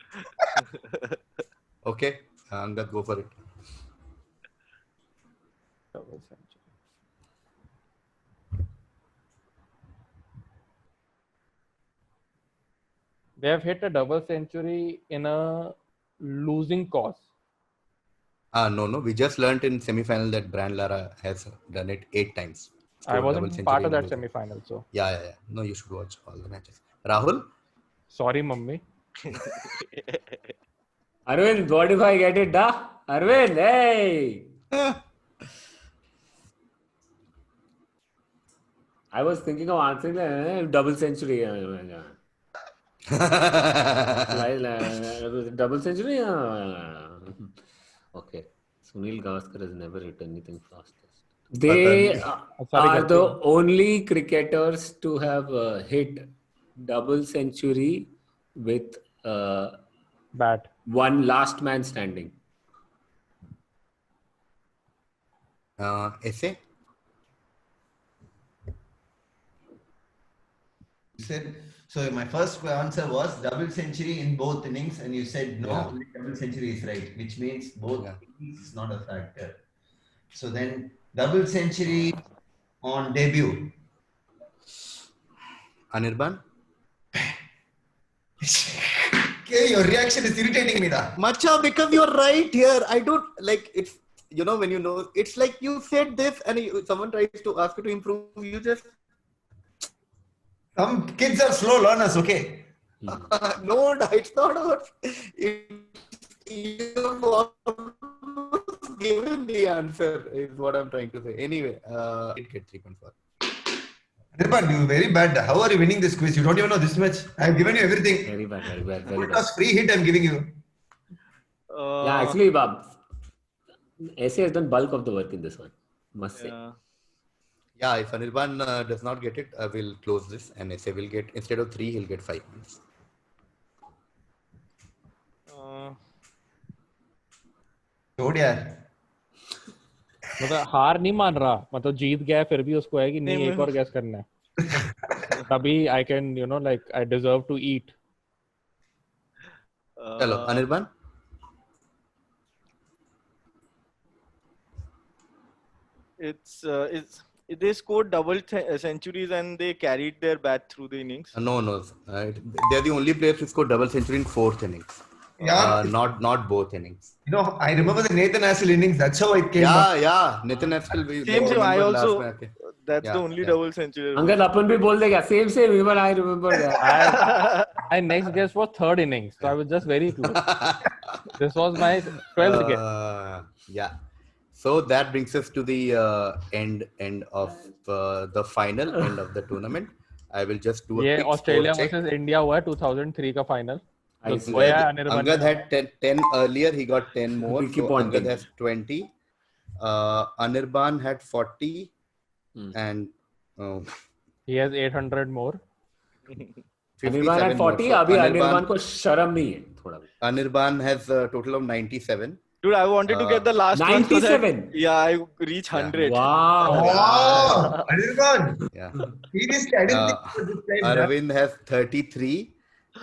[SPEAKER 1] Okay, Angad, go for it.
[SPEAKER 2] Double century. They have hit a double century in a losing cause.
[SPEAKER 1] No. We just learnt in semi-final that Brand Lara has done it 8 times.
[SPEAKER 2] I
[SPEAKER 1] Scored double
[SPEAKER 2] wasn't
[SPEAKER 1] century
[SPEAKER 2] part of
[SPEAKER 1] in
[SPEAKER 2] that
[SPEAKER 1] losing.
[SPEAKER 2] semi-final, so
[SPEAKER 1] Yeah. No, you should watch all the matches. Rahul?
[SPEAKER 2] sorry, mummy.
[SPEAKER 5] Arvind, what if I get it, da? Arvind, hey! I was thinking of answering the double century. Double century? Okay. Sunil Gavaskar has never hit anything fastest. They are the only cricketers to have hit double century with
[SPEAKER 2] Bat.
[SPEAKER 5] one last man standing.
[SPEAKER 1] Essay?
[SPEAKER 4] You said, so my first answer was double century in both innings, and you said no,
[SPEAKER 1] Yeah.
[SPEAKER 4] only double century is right, which means both
[SPEAKER 1] Yeah.
[SPEAKER 4] innings is not a factor. So then double century on debut.
[SPEAKER 1] Anirban?
[SPEAKER 4] Okay, your reaction is irritating me now.
[SPEAKER 1] Macha, because you're right here. I don't like it's, when you know, it's like you said this and someone tries to ask you to improve, you just
[SPEAKER 4] Some kids are slow learners, okay?
[SPEAKER 1] no, it's not about it. You've almost given the answer, is what I'm trying to say. Anyway, it get 3.4.
[SPEAKER 4] Nirpan, you're very bad. How are you winning this quiz? You don't even know this much. I've given you everything.
[SPEAKER 5] Very bad, very bad, very
[SPEAKER 4] Full
[SPEAKER 5] bad.
[SPEAKER 4] toss free hit I'm giving you.
[SPEAKER 5] Yeah, actually, essay has done bulk of the work in this one. Must say.
[SPEAKER 1] Yeah, if Anirban does not get it, I will close this and essay will get, instead of 3, he'll get 5 points.
[SPEAKER 4] छोड़ यार.
[SPEAKER 2] मतलब हार नहीं मान रहा, मतलब जीत गया फिर भी उसको है कि नहीं एक और गैस करना है. तभी I can, like I deserve to eat.
[SPEAKER 1] Hello, Anirban?
[SPEAKER 3] It's they scored double centuries and they carried their bat through the innings.
[SPEAKER 1] No. They're the only players who scored double century in 4th innings.
[SPEAKER 4] Yeah.
[SPEAKER 1] Not both innings.
[SPEAKER 4] I remember the Nathan Hassel innings. That's how it came.
[SPEAKER 1] Yeah. Nathan Haskell.
[SPEAKER 3] Same. I also. That's the only double century.
[SPEAKER 5] Angad अपन भी बोल देगा. Same. Even I remember that.
[SPEAKER 2] My next guess was 3rd innings, so I was just very close. This was my 12th guess.
[SPEAKER 1] Yeah. So that brings us to the end of the final end of the tournament. I will just do a quick
[SPEAKER 2] Australia
[SPEAKER 1] score check.
[SPEAKER 2] versus India हुआ 2003 का final.
[SPEAKER 1] Angad had 10 earlier. He got 10 more. So Angad has 20. Anirban had 40. And
[SPEAKER 2] he has 800 more.
[SPEAKER 5] Anirban had 40. अभी Anirban को शर्म नहीं है थोड़ा.
[SPEAKER 1] Anirban has a total of 97.
[SPEAKER 3] Dude, I wanted to get the last
[SPEAKER 5] 97.
[SPEAKER 3] one. Yeah, I reach 100.
[SPEAKER 4] Wow. Anirban.
[SPEAKER 1] Yeah.
[SPEAKER 4] Seriously, I didn't think
[SPEAKER 1] Arvind has 33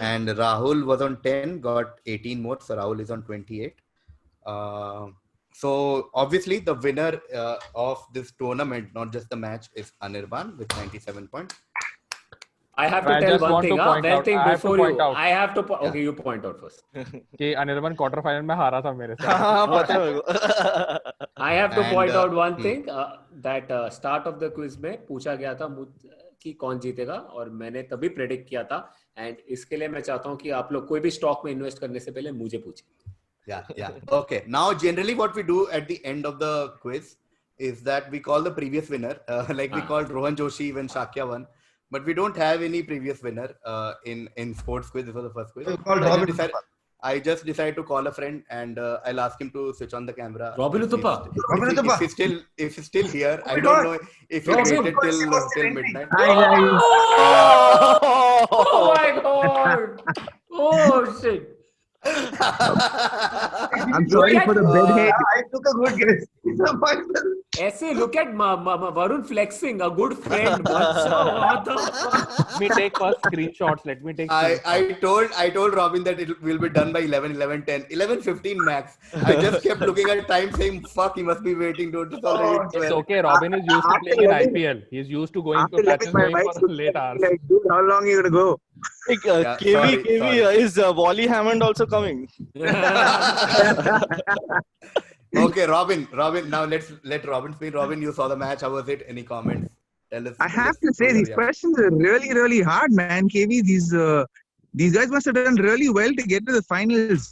[SPEAKER 1] and Rahul was on 10, got 18 more. So Rahul is on 28. So obviously the winner of this tournament, not just the match, is Anirban with 97 points.
[SPEAKER 5] I have to tell one thing. I have to okay, you point out first.
[SPEAKER 2] कि Anirban quarter final में हारा था मेरे से.
[SPEAKER 3] हाँ पता है मेरे को.
[SPEAKER 5] I have to point out one thing that start of the quiz में पूछा गया था कि कौन जीतेगा, और मैंने तभी प्रेडिक्ट किया था। एंड इसके लिए मैं चाहता हूँ कि आप लोग कोई भी स्टॉक में इन्वेस्ट करने से पहले मुझे पूछें।
[SPEAKER 1] Yeah. Okay. Now, generally, what we do at the end of the quiz is that we call the previous winner, like we called Rohan Joshi when Shakya won, but we don't have any previous winner in sports quiz. This was the first quiz.
[SPEAKER 4] We called Robin.
[SPEAKER 1] I just decided to call a friend and I'll ask him to switch on the camera.
[SPEAKER 5] Robin Uthappa.
[SPEAKER 1] If he's still here, I don't know if he waited till midnight.
[SPEAKER 5] Oh my god! Oh shit!
[SPEAKER 6] I'm sorry for the bed hate.
[SPEAKER 4] I took a good guess.
[SPEAKER 5] ऐसे look at Varun flexing, a good friend. What the fuck?
[SPEAKER 2] Let me take first screenshots. Let me take.
[SPEAKER 1] I told Robin that it will be done by 11:10, 11:15 max. I just kept looking at time saying, "Fuck, he must be waiting." Dude, it's already 12.
[SPEAKER 2] It's okay. Robin is used to playing in IPL. He's used to going to matches going for late hours.
[SPEAKER 6] Like, dude, how long are you gonna go?
[SPEAKER 3] KV, is Wally Hammond also coming?
[SPEAKER 1] Okay, Robin. Now let Robin speak. Robin, you saw the match. How was it? Any comments? Tell us.
[SPEAKER 6] I have to say these questions are really, really hard, man. KV, these guys must have done really well to get to the finals.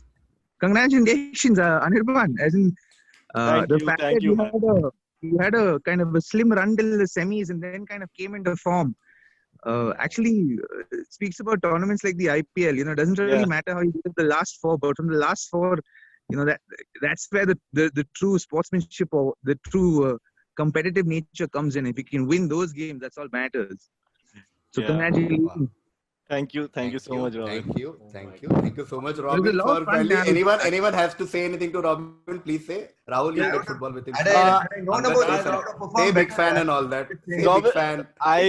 [SPEAKER 6] Congratulations, Anirban. As in,
[SPEAKER 3] Thank you, man.
[SPEAKER 6] you had a kind of a slim run till the semis and then kind of came into form. Actually, speaks about tournaments like the IPL. You know, it doesn't really matter how you get the last four, but from the last four, you know, that's where the true sportsmanship or the true competitive nature comes in. If you can win those games, that's all matters. So congratulations.
[SPEAKER 3] Thank you so much, Robin.
[SPEAKER 1] Thank you so much, Robin. For anyone has to say anything to Robin, please say. Rahul, you played football with him. Say big fan and all that. Say
[SPEAKER 3] Robin,
[SPEAKER 1] big fan.
[SPEAKER 3] I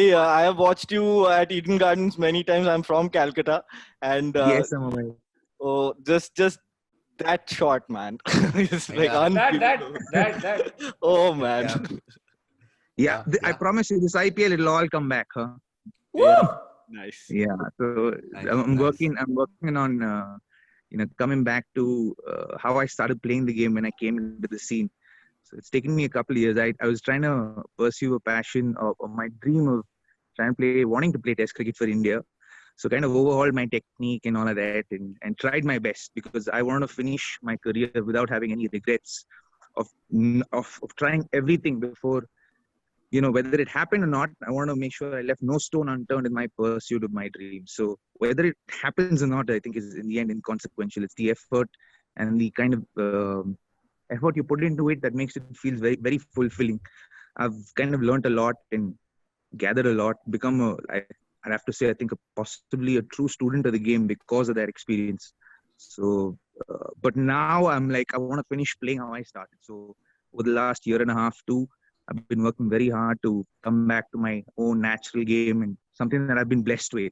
[SPEAKER 3] have watched you at Eden Gardens many times. I'm from Calcutta, and
[SPEAKER 6] Yes, I'm aware.
[SPEAKER 3] oh, just that shot, man. It's like unbelievable.
[SPEAKER 5] That.
[SPEAKER 3] Oh man.
[SPEAKER 6] Yeah. I promise you, this IPL, it'll all come back, huh?
[SPEAKER 3] Yeah. Nice.
[SPEAKER 6] Yeah. So I'm working on coming back to how I started playing the game when I came into the scene. So it's taken me a couple of years. I was trying to pursue a passion or my dream of wanting to play Test cricket for India. So kind of overhauled my technique and all of that and tried my best because I want to finish my career without having any regrets of trying everything before, you know, whether it happened or not. I want to make sure I left no stone unturned in my pursuit of my dream. So whether it happens or not, I think is in the end inconsequential. It's the effort and the kind of effort you put into it that makes it feel very, very fulfilling. I've kind of learned a lot and gathered a lot, I'd have to say, I think possibly a true student of the game because of that experience. So, but now I'm like, I want to finish playing how I started. So over the last year and a half, I've been working very hard to come back to my own natural game and something that I've been blessed with.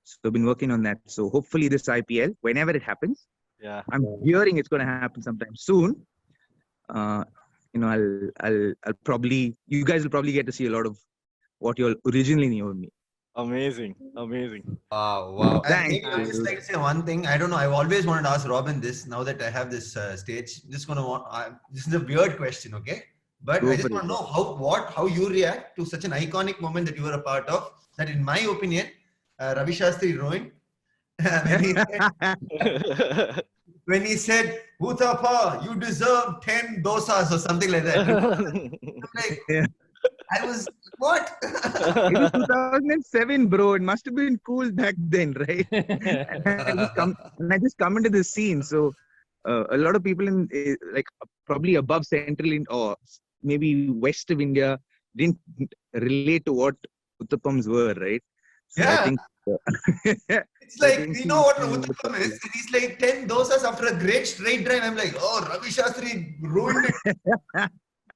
[SPEAKER 6] So I've been working on that. So hopefully this IPL, whenever it happens, I'm hearing it's going to happen sometime soon. You know, I'll probably, you guys will probably get to see a lot of what you all originally knew of me.
[SPEAKER 3] Amazing.
[SPEAKER 1] Wow.
[SPEAKER 4] I just like to say one thing. I don't know. I've always wanted to ask Robin this. Now that I have this stage, this is a weird question, okay? But I just want to know how you react to such an iconic moment that you were a part of. That, in my opinion, Ravi Shastri ruined when he said, "Uthappa, you deserve 10 dosas" or something like that. I was what?
[SPEAKER 6] It was 2007, bro. It must have been cool back then, right? and I just come into the scene. So a lot of people in probably above central or maybe west of India didn't relate to what Uthappams were, right? So I think,
[SPEAKER 4] it's like, we know what an Uthapam is. And he's like 10 dosas after a great straight drive. I'm like, oh, Ravi Shastri ruined it.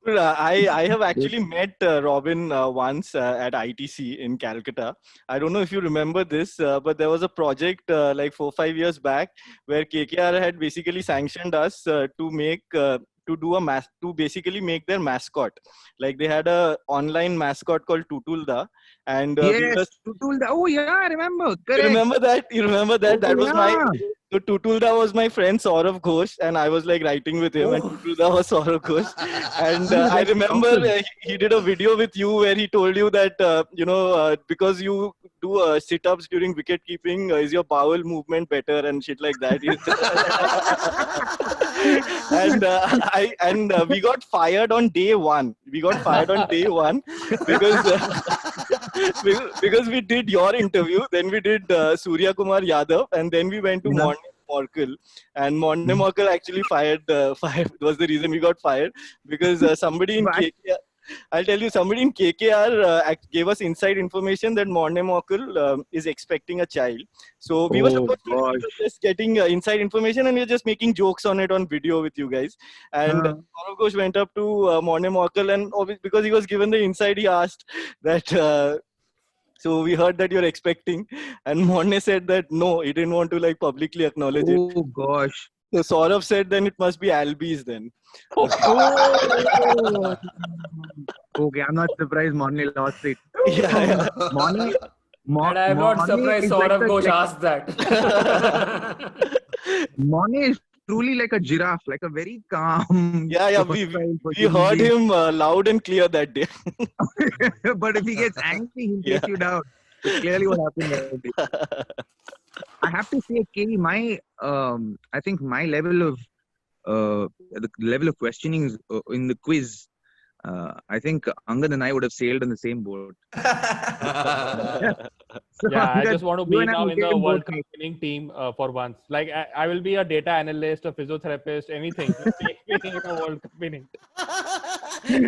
[SPEAKER 3] I have actually met Robin once at ITC in Calcutta. I don't know if you remember this, but there was a project like 4-5 years back where KKR had basically sanctioned us to basically make their mascot. Like they had a online mascot called Tutulda, and
[SPEAKER 6] Yes, Tutulda. Oh yeah, I remember. Correct.
[SPEAKER 3] you remember that? You remember that?
[SPEAKER 6] Oh,
[SPEAKER 3] That was my.
[SPEAKER 6] yeah.
[SPEAKER 3] So Tutulda was my friend Saurav Ghosh, and I was like writing with him, and Tutulda was Saurav Ghosh. And I remember he did a video with you where he told you that because you do sit-ups during wicket keeping, is your bowel movement better and shit like that. And we got fired on day one. Because we did your interview, then we did Surya Kumar Yadav, and then we went to Morne Morkel, and Morne Morkel actually fired was the reason we got fired, because somebody in KKR, I'll tell you, somebody in KKR gave us inside information that Morne Morkel is expecting a child. So we were supposed to just getting inside information, and we were just making jokes on it on video with you guys. And Saurav Ghosh went up to Morne Morkel, and because he was given the inside, he asked that. So we heard that you're expecting, and Morne said that no, he didn't want to like publicly acknowledge it.
[SPEAKER 6] Oh gosh.
[SPEAKER 3] So Saurav said then it must be Albies then.
[SPEAKER 6] Okay, I'm not surprised Morne lost it.
[SPEAKER 3] Yeah.
[SPEAKER 6] Morne,
[SPEAKER 5] And I'm not surprised Saurav Ghosh asked that.
[SPEAKER 6] Morne is truly like a giraffe, like a very calm.
[SPEAKER 3] Yeah. We heard him loud and clear that day.
[SPEAKER 6] But if he gets angry, he'll take you down. That's clearly what happened that day. I have to say, Kavi, I think my level of questioning in the quiz, I think Angad and I would have sailed on the same boat.
[SPEAKER 2] Yeah, I just want to be now in the World Cup winning team for once. Like I will be a data analyst, a physiotherapist, anything. Anything in a World Cup winning.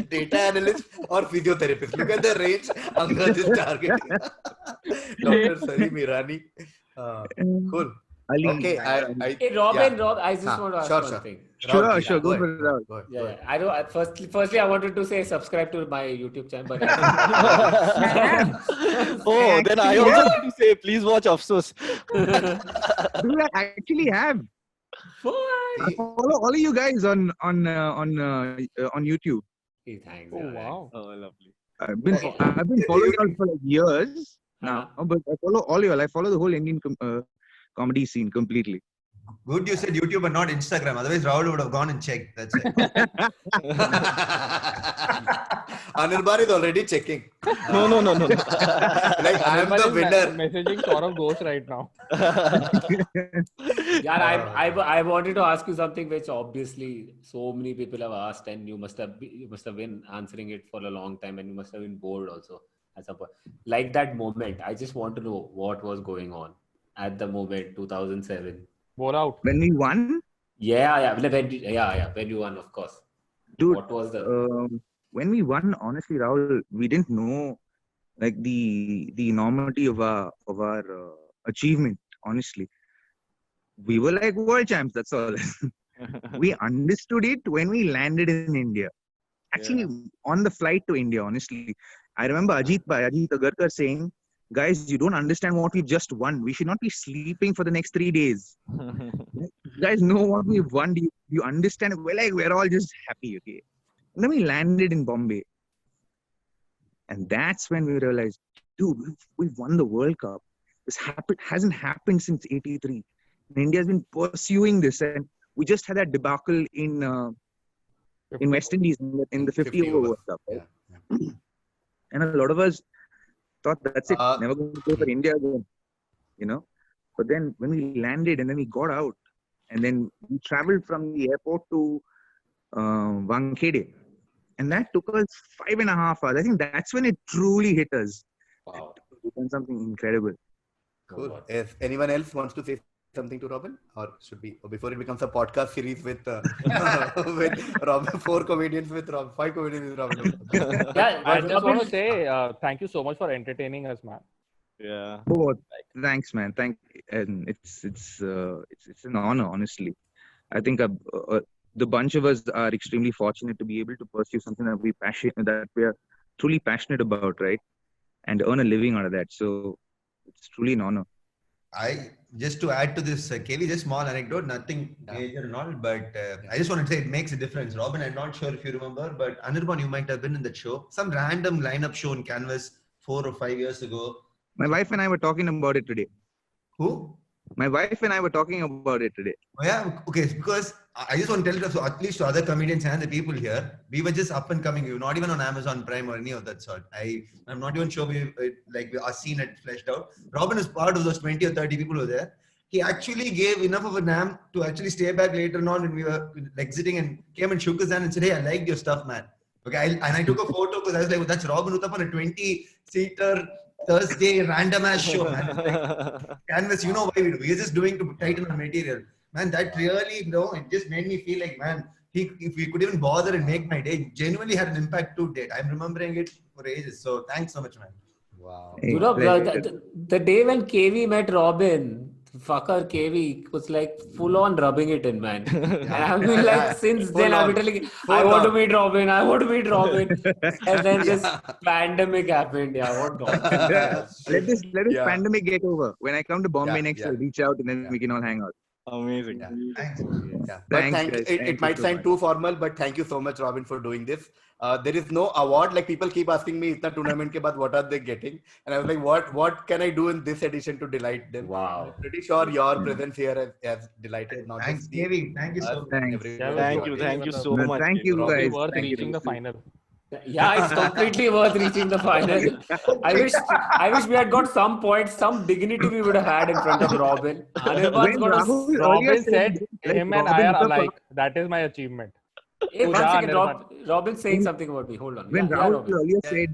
[SPEAKER 1] Data analyst or physiotherapist. Look at the range Angad is targeting. Dr. Salim Irani. Cool. Okay,
[SPEAKER 5] Hey, Robin, I just want to ask one thing.
[SPEAKER 6] Sure, go for it.
[SPEAKER 5] Yeah, I know. Firstly, I wanted to say subscribe to my YouTube channel, but
[SPEAKER 3] then I also want to say please watch Afsos.
[SPEAKER 6] Do I actually have? I follow all of you guys on YouTube.
[SPEAKER 5] Hey, thanks.
[SPEAKER 2] Oh wow!
[SPEAKER 3] Oh, lovely.
[SPEAKER 6] I've been following you all for like years now, but I follow all you all. I follow the whole Indian comedy scene completely.
[SPEAKER 4] Good you said YouTube and not Instagram. Otherwise, Rahul would have gone and checked. That's it.
[SPEAKER 1] Anirban is already checking.
[SPEAKER 3] No.
[SPEAKER 1] Like I am the winner.
[SPEAKER 2] Messaging Saurav Ghosh right now.
[SPEAKER 5] Yeah, I wanted to ask you something which obviously so many people have asked, and you must have been answering it for a long time, and you must have been bored also at some point. Like that moment, I just want to know what was going on at the moment, 2007.
[SPEAKER 2] Bore out.
[SPEAKER 6] When we won?
[SPEAKER 5] Yeah. When you won, of course.
[SPEAKER 6] Dude,
[SPEAKER 5] what was the...
[SPEAKER 6] when we won, honestly, Rahul, we didn't know like the enormity of our achievement, honestly. We were like world champs, that's all. We understood it when we landed in India. Actually, on the flight to India, honestly. I remember Ajit Agarkar saying, guys, you don't understand what we've just won. We should not be sleeping for the next 3 days. You guys know what we've won. Do you understand? We're all just happy, okay? And then we landed in Bombay. And that's when we realized, dude, we've won the World Cup. This hasn't happened since '83. And India's been pursuing this. And we just had that debacle in West Indies in the 50 over World Cup. Right? Yeah. And a lot of us thought that's it, never going to play for India again, But then when we landed and then we got out, and then we traveled from the airport to Wankhede, and that took us 5.5 hours. I think that's when it truly hit us.
[SPEAKER 5] Wow.
[SPEAKER 6] It's done something incredible.
[SPEAKER 1] Cool. If anyone else wants to say something to Robin, or before it becomes a podcast series with Robin, 4 comedians with Robin, 5 comedians with Robin.
[SPEAKER 2] Yeah, I just want to say thank you so much for entertaining us, man.
[SPEAKER 3] Yeah.
[SPEAKER 6] Oh, thanks, man. And it's an honor, honestly. I think the bunch of us are extremely fortunate to be able to pursue something that we are truly passionate about, right? And earn a living out of that. So it's truly an honor.
[SPEAKER 4] Just to add to this, Kavi, just small anecdote, nothing major and all, but I just want to say it makes a difference. Robin, I'm not sure if you remember, but Anirban, you might have been in that show. Some random lineup show in Canvas 4 or 5 years ago.
[SPEAKER 6] My wife and I were talking about it today.
[SPEAKER 4] Who?
[SPEAKER 6] My wife and I were talking about it today.
[SPEAKER 4] Oh, yeah, okay. Because I just want to tell you, so at least to other comedians and the people here, we were just up and coming. We were not even on Amazon Prime or any of that sort. I'm not even sure we are seen it fleshed out. Robin is part of those 20 or 30 people who were there. He actually gave enough of a damn to actually stay back later on when we were exiting and came and shook his hand and said, "Hey, I liked your stuff, man." Okay, and I took a photo because I was like, well, "That's Robin Uthappan on a 20-seater Thursday random ass show, man." It's like, Canvas, you know why we do? We're just doing to tighten our material, man. That really, it just made me feel like, man, if we could even bother and make my day, genuinely had an impact to date. I'm remembering it for ages. So thanks so much, man.
[SPEAKER 1] Wow.
[SPEAKER 6] Hey,
[SPEAKER 5] You know,
[SPEAKER 6] pleasure.
[SPEAKER 5] the day when KV met Robin, fucker KV was like full on rubbing it in, man. And I've been like, since
[SPEAKER 1] Full
[SPEAKER 5] then, I've been
[SPEAKER 1] on.
[SPEAKER 5] telling,
[SPEAKER 1] Full
[SPEAKER 5] I want to
[SPEAKER 1] on.
[SPEAKER 5] meet Robin, I want to meet Robin. And then this
[SPEAKER 1] Yeah.
[SPEAKER 5] pandemic happened. Yeah, what God.
[SPEAKER 6] Let this
[SPEAKER 1] Yeah.
[SPEAKER 6] pandemic get over. When I come to Bombay
[SPEAKER 1] Yeah,
[SPEAKER 6] next,
[SPEAKER 1] yeah.
[SPEAKER 6] I'll reach out and then
[SPEAKER 1] Yeah.
[SPEAKER 6] we can all hang out.
[SPEAKER 3] Amazing.
[SPEAKER 1] Yeah.
[SPEAKER 4] Thanks.
[SPEAKER 1] Yeah. But
[SPEAKER 6] Thanks, guys.
[SPEAKER 1] it
[SPEAKER 6] Thank you
[SPEAKER 1] might
[SPEAKER 6] so
[SPEAKER 1] sound
[SPEAKER 6] much.
[SPEAKER 1] too formal, but thank you so much, Robin, for doing this. There is no award. Like people keep asking me, "Itna tournament ke baad, what are they getting?" And I was like, "What can I do in this edition to delight them?"
[SPEAKER 5] Wow.
[SPEAKER 1] I'm pretty sure your presence here has delighted not
[SPEAKER 4] Thanks,
[SPEAKER 1] just me,
[SPEAKER 4] Kevin. Thank you so
[SPEAKER 1] us,
[SPEAKER 4] much.
[SPEAKER 6] Thanks.
[SPEAKER 1] everyone.
[SPEAKER 3] Thank you.
[SPEAKER 1] watching.
[SPEAKER 3] Thank you so
[SPEAKER 6] No,
[SPEAKER 3] much.
[SPEAKER 6] thank you,
[SPEAKER 2] Probably
[SPEAKER 6] guys.
[SPEAKER 2] worth
[SPEAKER 6] Thank you.
[SPEAKER 2] reaching the final.
[SPEAKER 5] Yeah, it's completely worth reaching the final. I wish we had got some points, some dignity we would have had in front of Robin. Anirban's
[SPEAKER 6] When
[SPEAKER 5] got a.
[SPEAKER 6] Rahul earlier
[SPEAKER 2] Robin
[SPEAKER 6] said,
[SPEAKER 2] said
[SPEAKER 6] like,
[SPEAKER 2] him and
[SPEAKER 6] Robin
[SPEAKER 2] I are
[SPEAKER 6] Uthappa-
[SPEAKER 2] alike. That is my achievement.
[SPEAKER 5] Hey, one
[SPEAKER 2] Yeah,
[SPEAKER 5] second,
[SPEAKER 2] Anirban.
[SPEAKER 5] Robin's saying
[SPEAKER 6] When-
[SPEAKER 5] something about me. Hold on.
[SPEAKER 6] when
[SPEAKER 5] Yeah,
[SPEAKER 6] Rahul
[SPEAKER 5] Robin.
[SPEAKER 6] earlier said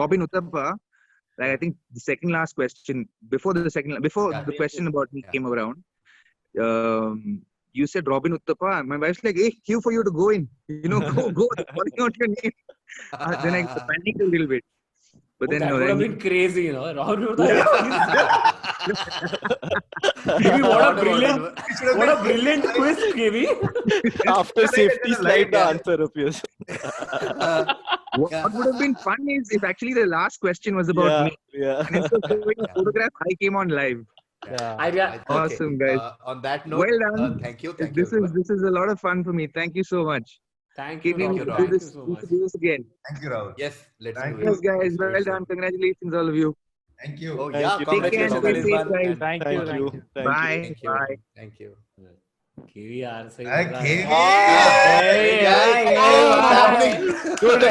[SPEAKER 6] Robin Uthappa, like I think the second last question before
[SPEAKER 1] Yeah.
[SPEAKER 6] the question about me
[SPEAKER 1] Yeah.
[SPEAKER 6] came around, you said Robin Uthappa. My wife's like, "Hey, queue for you to go in. Go, calling out your name." Then I panicked a little bit. But
[SPEAKER 5] Oh,
[SPEAKER 6] then
[SPEAKER 5] that
[SPEAKER 6] no,
[SPEAKER 5] would have
[SPEAKER 6] then
[SPEAKER 5] been crazy, Rahul would have Kiwi, what a brilliant quiz, Kiwi.
[SPEAKER 3] After safety slide, the answer appears.
[SPEAKER 6] what would have been fun is if actually the last question was about me.
[SPEAKER 3] Yeah.
[SPEAKER 6] And instead of showing a photograph, I came on live.
[SPEAKER 2] Yeah.
[SPEAKER 6] Awesome, guys.
[SPEAKER 1] On that note,
[SPEAKER 6] Well done.
[SPEAKER 1] thank you.
[SPEAKER 6] This is a lot of fun for me. Thank you so much.
[SPEAKER 5] Thank you,
[SPEAKER 6] Keep me
[SPEAKER 5] Robin.
[SPEAKER 6] to
[SPEAKER 5] Thank
[SPEAKER 6] do
[SPEAKER 5] you
[SPEAKER 6] this.
[SPEAKER 5] so
[SPEAKER 6] We
[SPEAKER 5] much.
[SPEAKER 6] should do this again.
[SPEAKER 4] Thank you, Rahul.
[SPEAKER 1] Yes, let's
[SPEAKER 4] Thank
[SPEAKER 1] do
[SPEAKER 6] Yes,
[SPEAKER 1] it.
[SPEAKER 6] guys.
[SPEAKER 1] Let's do
[SPEAKER 6] Well
[SPEAKER 1] it
[SPEAKER 6] done.
[SPEAKER 1] soon.
[SPEAKER 6] Congratulations, all of you.
[SPEAKER 4] Thank you.
[SPEAKER 1] Oh
[SPEAKER 3] Thank
[SPEAKER 1] yeah,
[SPEAKER 3] you.
[SPEAKER 1] congratulations,
[SPEAKER 6] Take care. Stay safe,
[SPEAKER 1] Anirban,
[SPEAKER 6] guys.
[SPEAKER 1] and
[SPEAKER 2] Thank you.
[SPEAKER 3] Thank you. Thank you.
[SPEAKER 6] Bye.
[SPEAKER 1] Thank you.
[SPEAKER 6] Bye.
[SPEAKER 1] Thank you.
[SPEAKER 5] Kiwi yaar, sahi
[SPEAKER 4] Hey,
[SPEAKER 5] bola.
[SPEAKER 4] Kevin.
[SPEAKER 5] Hey,
[SPEAKER 1] guys.
[SPEAKER 5] hey,
[SPEAKER 1] Hey, what's
[SPEAKER 5] hey.
[SPEAKER 1] happening?
[SPEAKER 3] Dude,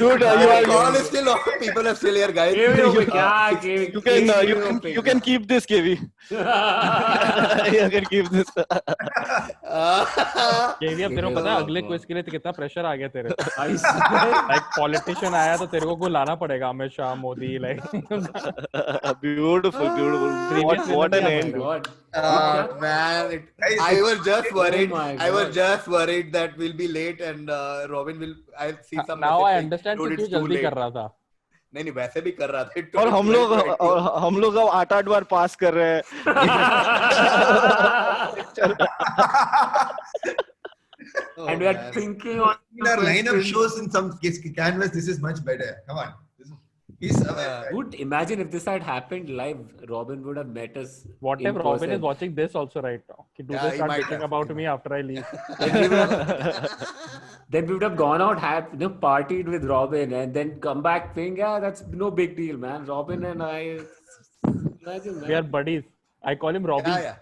[SPEAKER 3] you
[SPEAKER 1] The
[SPEAKER 3] are.
[SPEAKER 1] call is still on. People are still here, guys.
[SPEAKER 5] Kiwi ho
[SPEAKER 3] You-
[SPEAKER 5] kya, Kiwi?
[SPEAKER 3] You can keep this, KV. You can keep this.
[SPEAKER 2] केवी अब तेरे को पता है अगले quiz के लिए कितना pressure आ गया तेरे पे लाइक पॉलिटिशियन आया तो तेरे को बुलाना पड़ेगा Amit Shah Modi like
[SPEAKER 3] Beautiful. What an end.
[SPEAKER 5] God.
[SPEAKER 1] Man,
[SPEAKER 4] Guys,
[SPEAKER 1] I was just worried.
[SPEAKER 5] my
[SPEAKER 1] I was
[SPEAKER 5] God.
[SPEAKER 1] just worried that we'll be late and Robin will. I'll see some.
[SPEAKER 2] Now I
[SPEAKER 1] message saying,
[SPEAKER 2] understand
[SPEAKER 1] "Dude,
[SPEAKER 2] कि तू
[SPEAKER 1] it's too
[SPEAKER 2] जल्दी
[SPEAKER 1] late."
[SPEAKER 2] कर रहा था
[SPEAKER 1] नहीं वैसे भी कर रहा था.
[SPEAKER 3] और हम लोग अब 8 बार पास कर रहे हैं.
[SPEAKER 5] And we are thinking on
[SPEAKER 4] Our lineup shows in some canvas. This is much better. Come on.
[SPEAKER 5] Would imagine if this had happened live, Robin would have met us.
[SPEAKER 2] what
[SPEAKER 5] in
[SPEAKER 2] if Robin
[SPEAKER 5] person.
[SPEAKER 2] is watching this also right now कि do
[SPEAKER 1] Yeah,
[SPEAKER 2] they
[SPEAKER 1] he
[SPEAKER 2] start
[SPEAKER 1] might
[SPEAKER 2] thinking
[SPEAKER 1] have.
[SPEAKER 2] about me after I leave
[SPEAKER 5] Then we would have gone out, partied with Robin, and then come back saying, "Yeah, that's no big deal, man. Robin and I." Imagine,
[SPEAKER 2] we are
[SPEAKER 5] man.
[SPEAKER 2] buddies I call him Robbie
[SPEAKER 1] Yeah.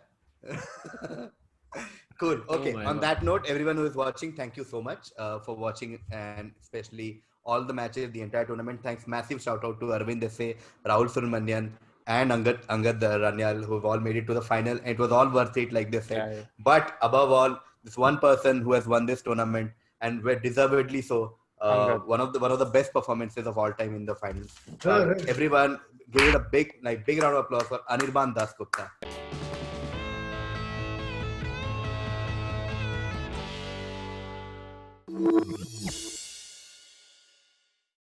[SPEAKER 1] Cool. Okay.
[SPEAKER 5] my
[SPEAKER 1] On
[SPEAKER 5] God.
[SPEAKER 1] that note, everyone who is watching, thank you so much for watching, and especially all the matches, the entire tournament. Thanks, massive shout out to Arvind Desai, Rahul Subramanian, and Angad Ranyal, who have all made it to the final. And it was all worth it, like they said.
[SPEAKER 2] Yeah.
[SPEAKER 1] But above all, this one person who has won this tournament, and were deservedly so.
[SPEAKER 2] Angad.
[SPEAKER 1] One of the best performances of all time in the finals.
[SPEAKER 4] Sure.
[SPEAKER 1] Everyone, give it a big round of applause for Anirban Dasgupta.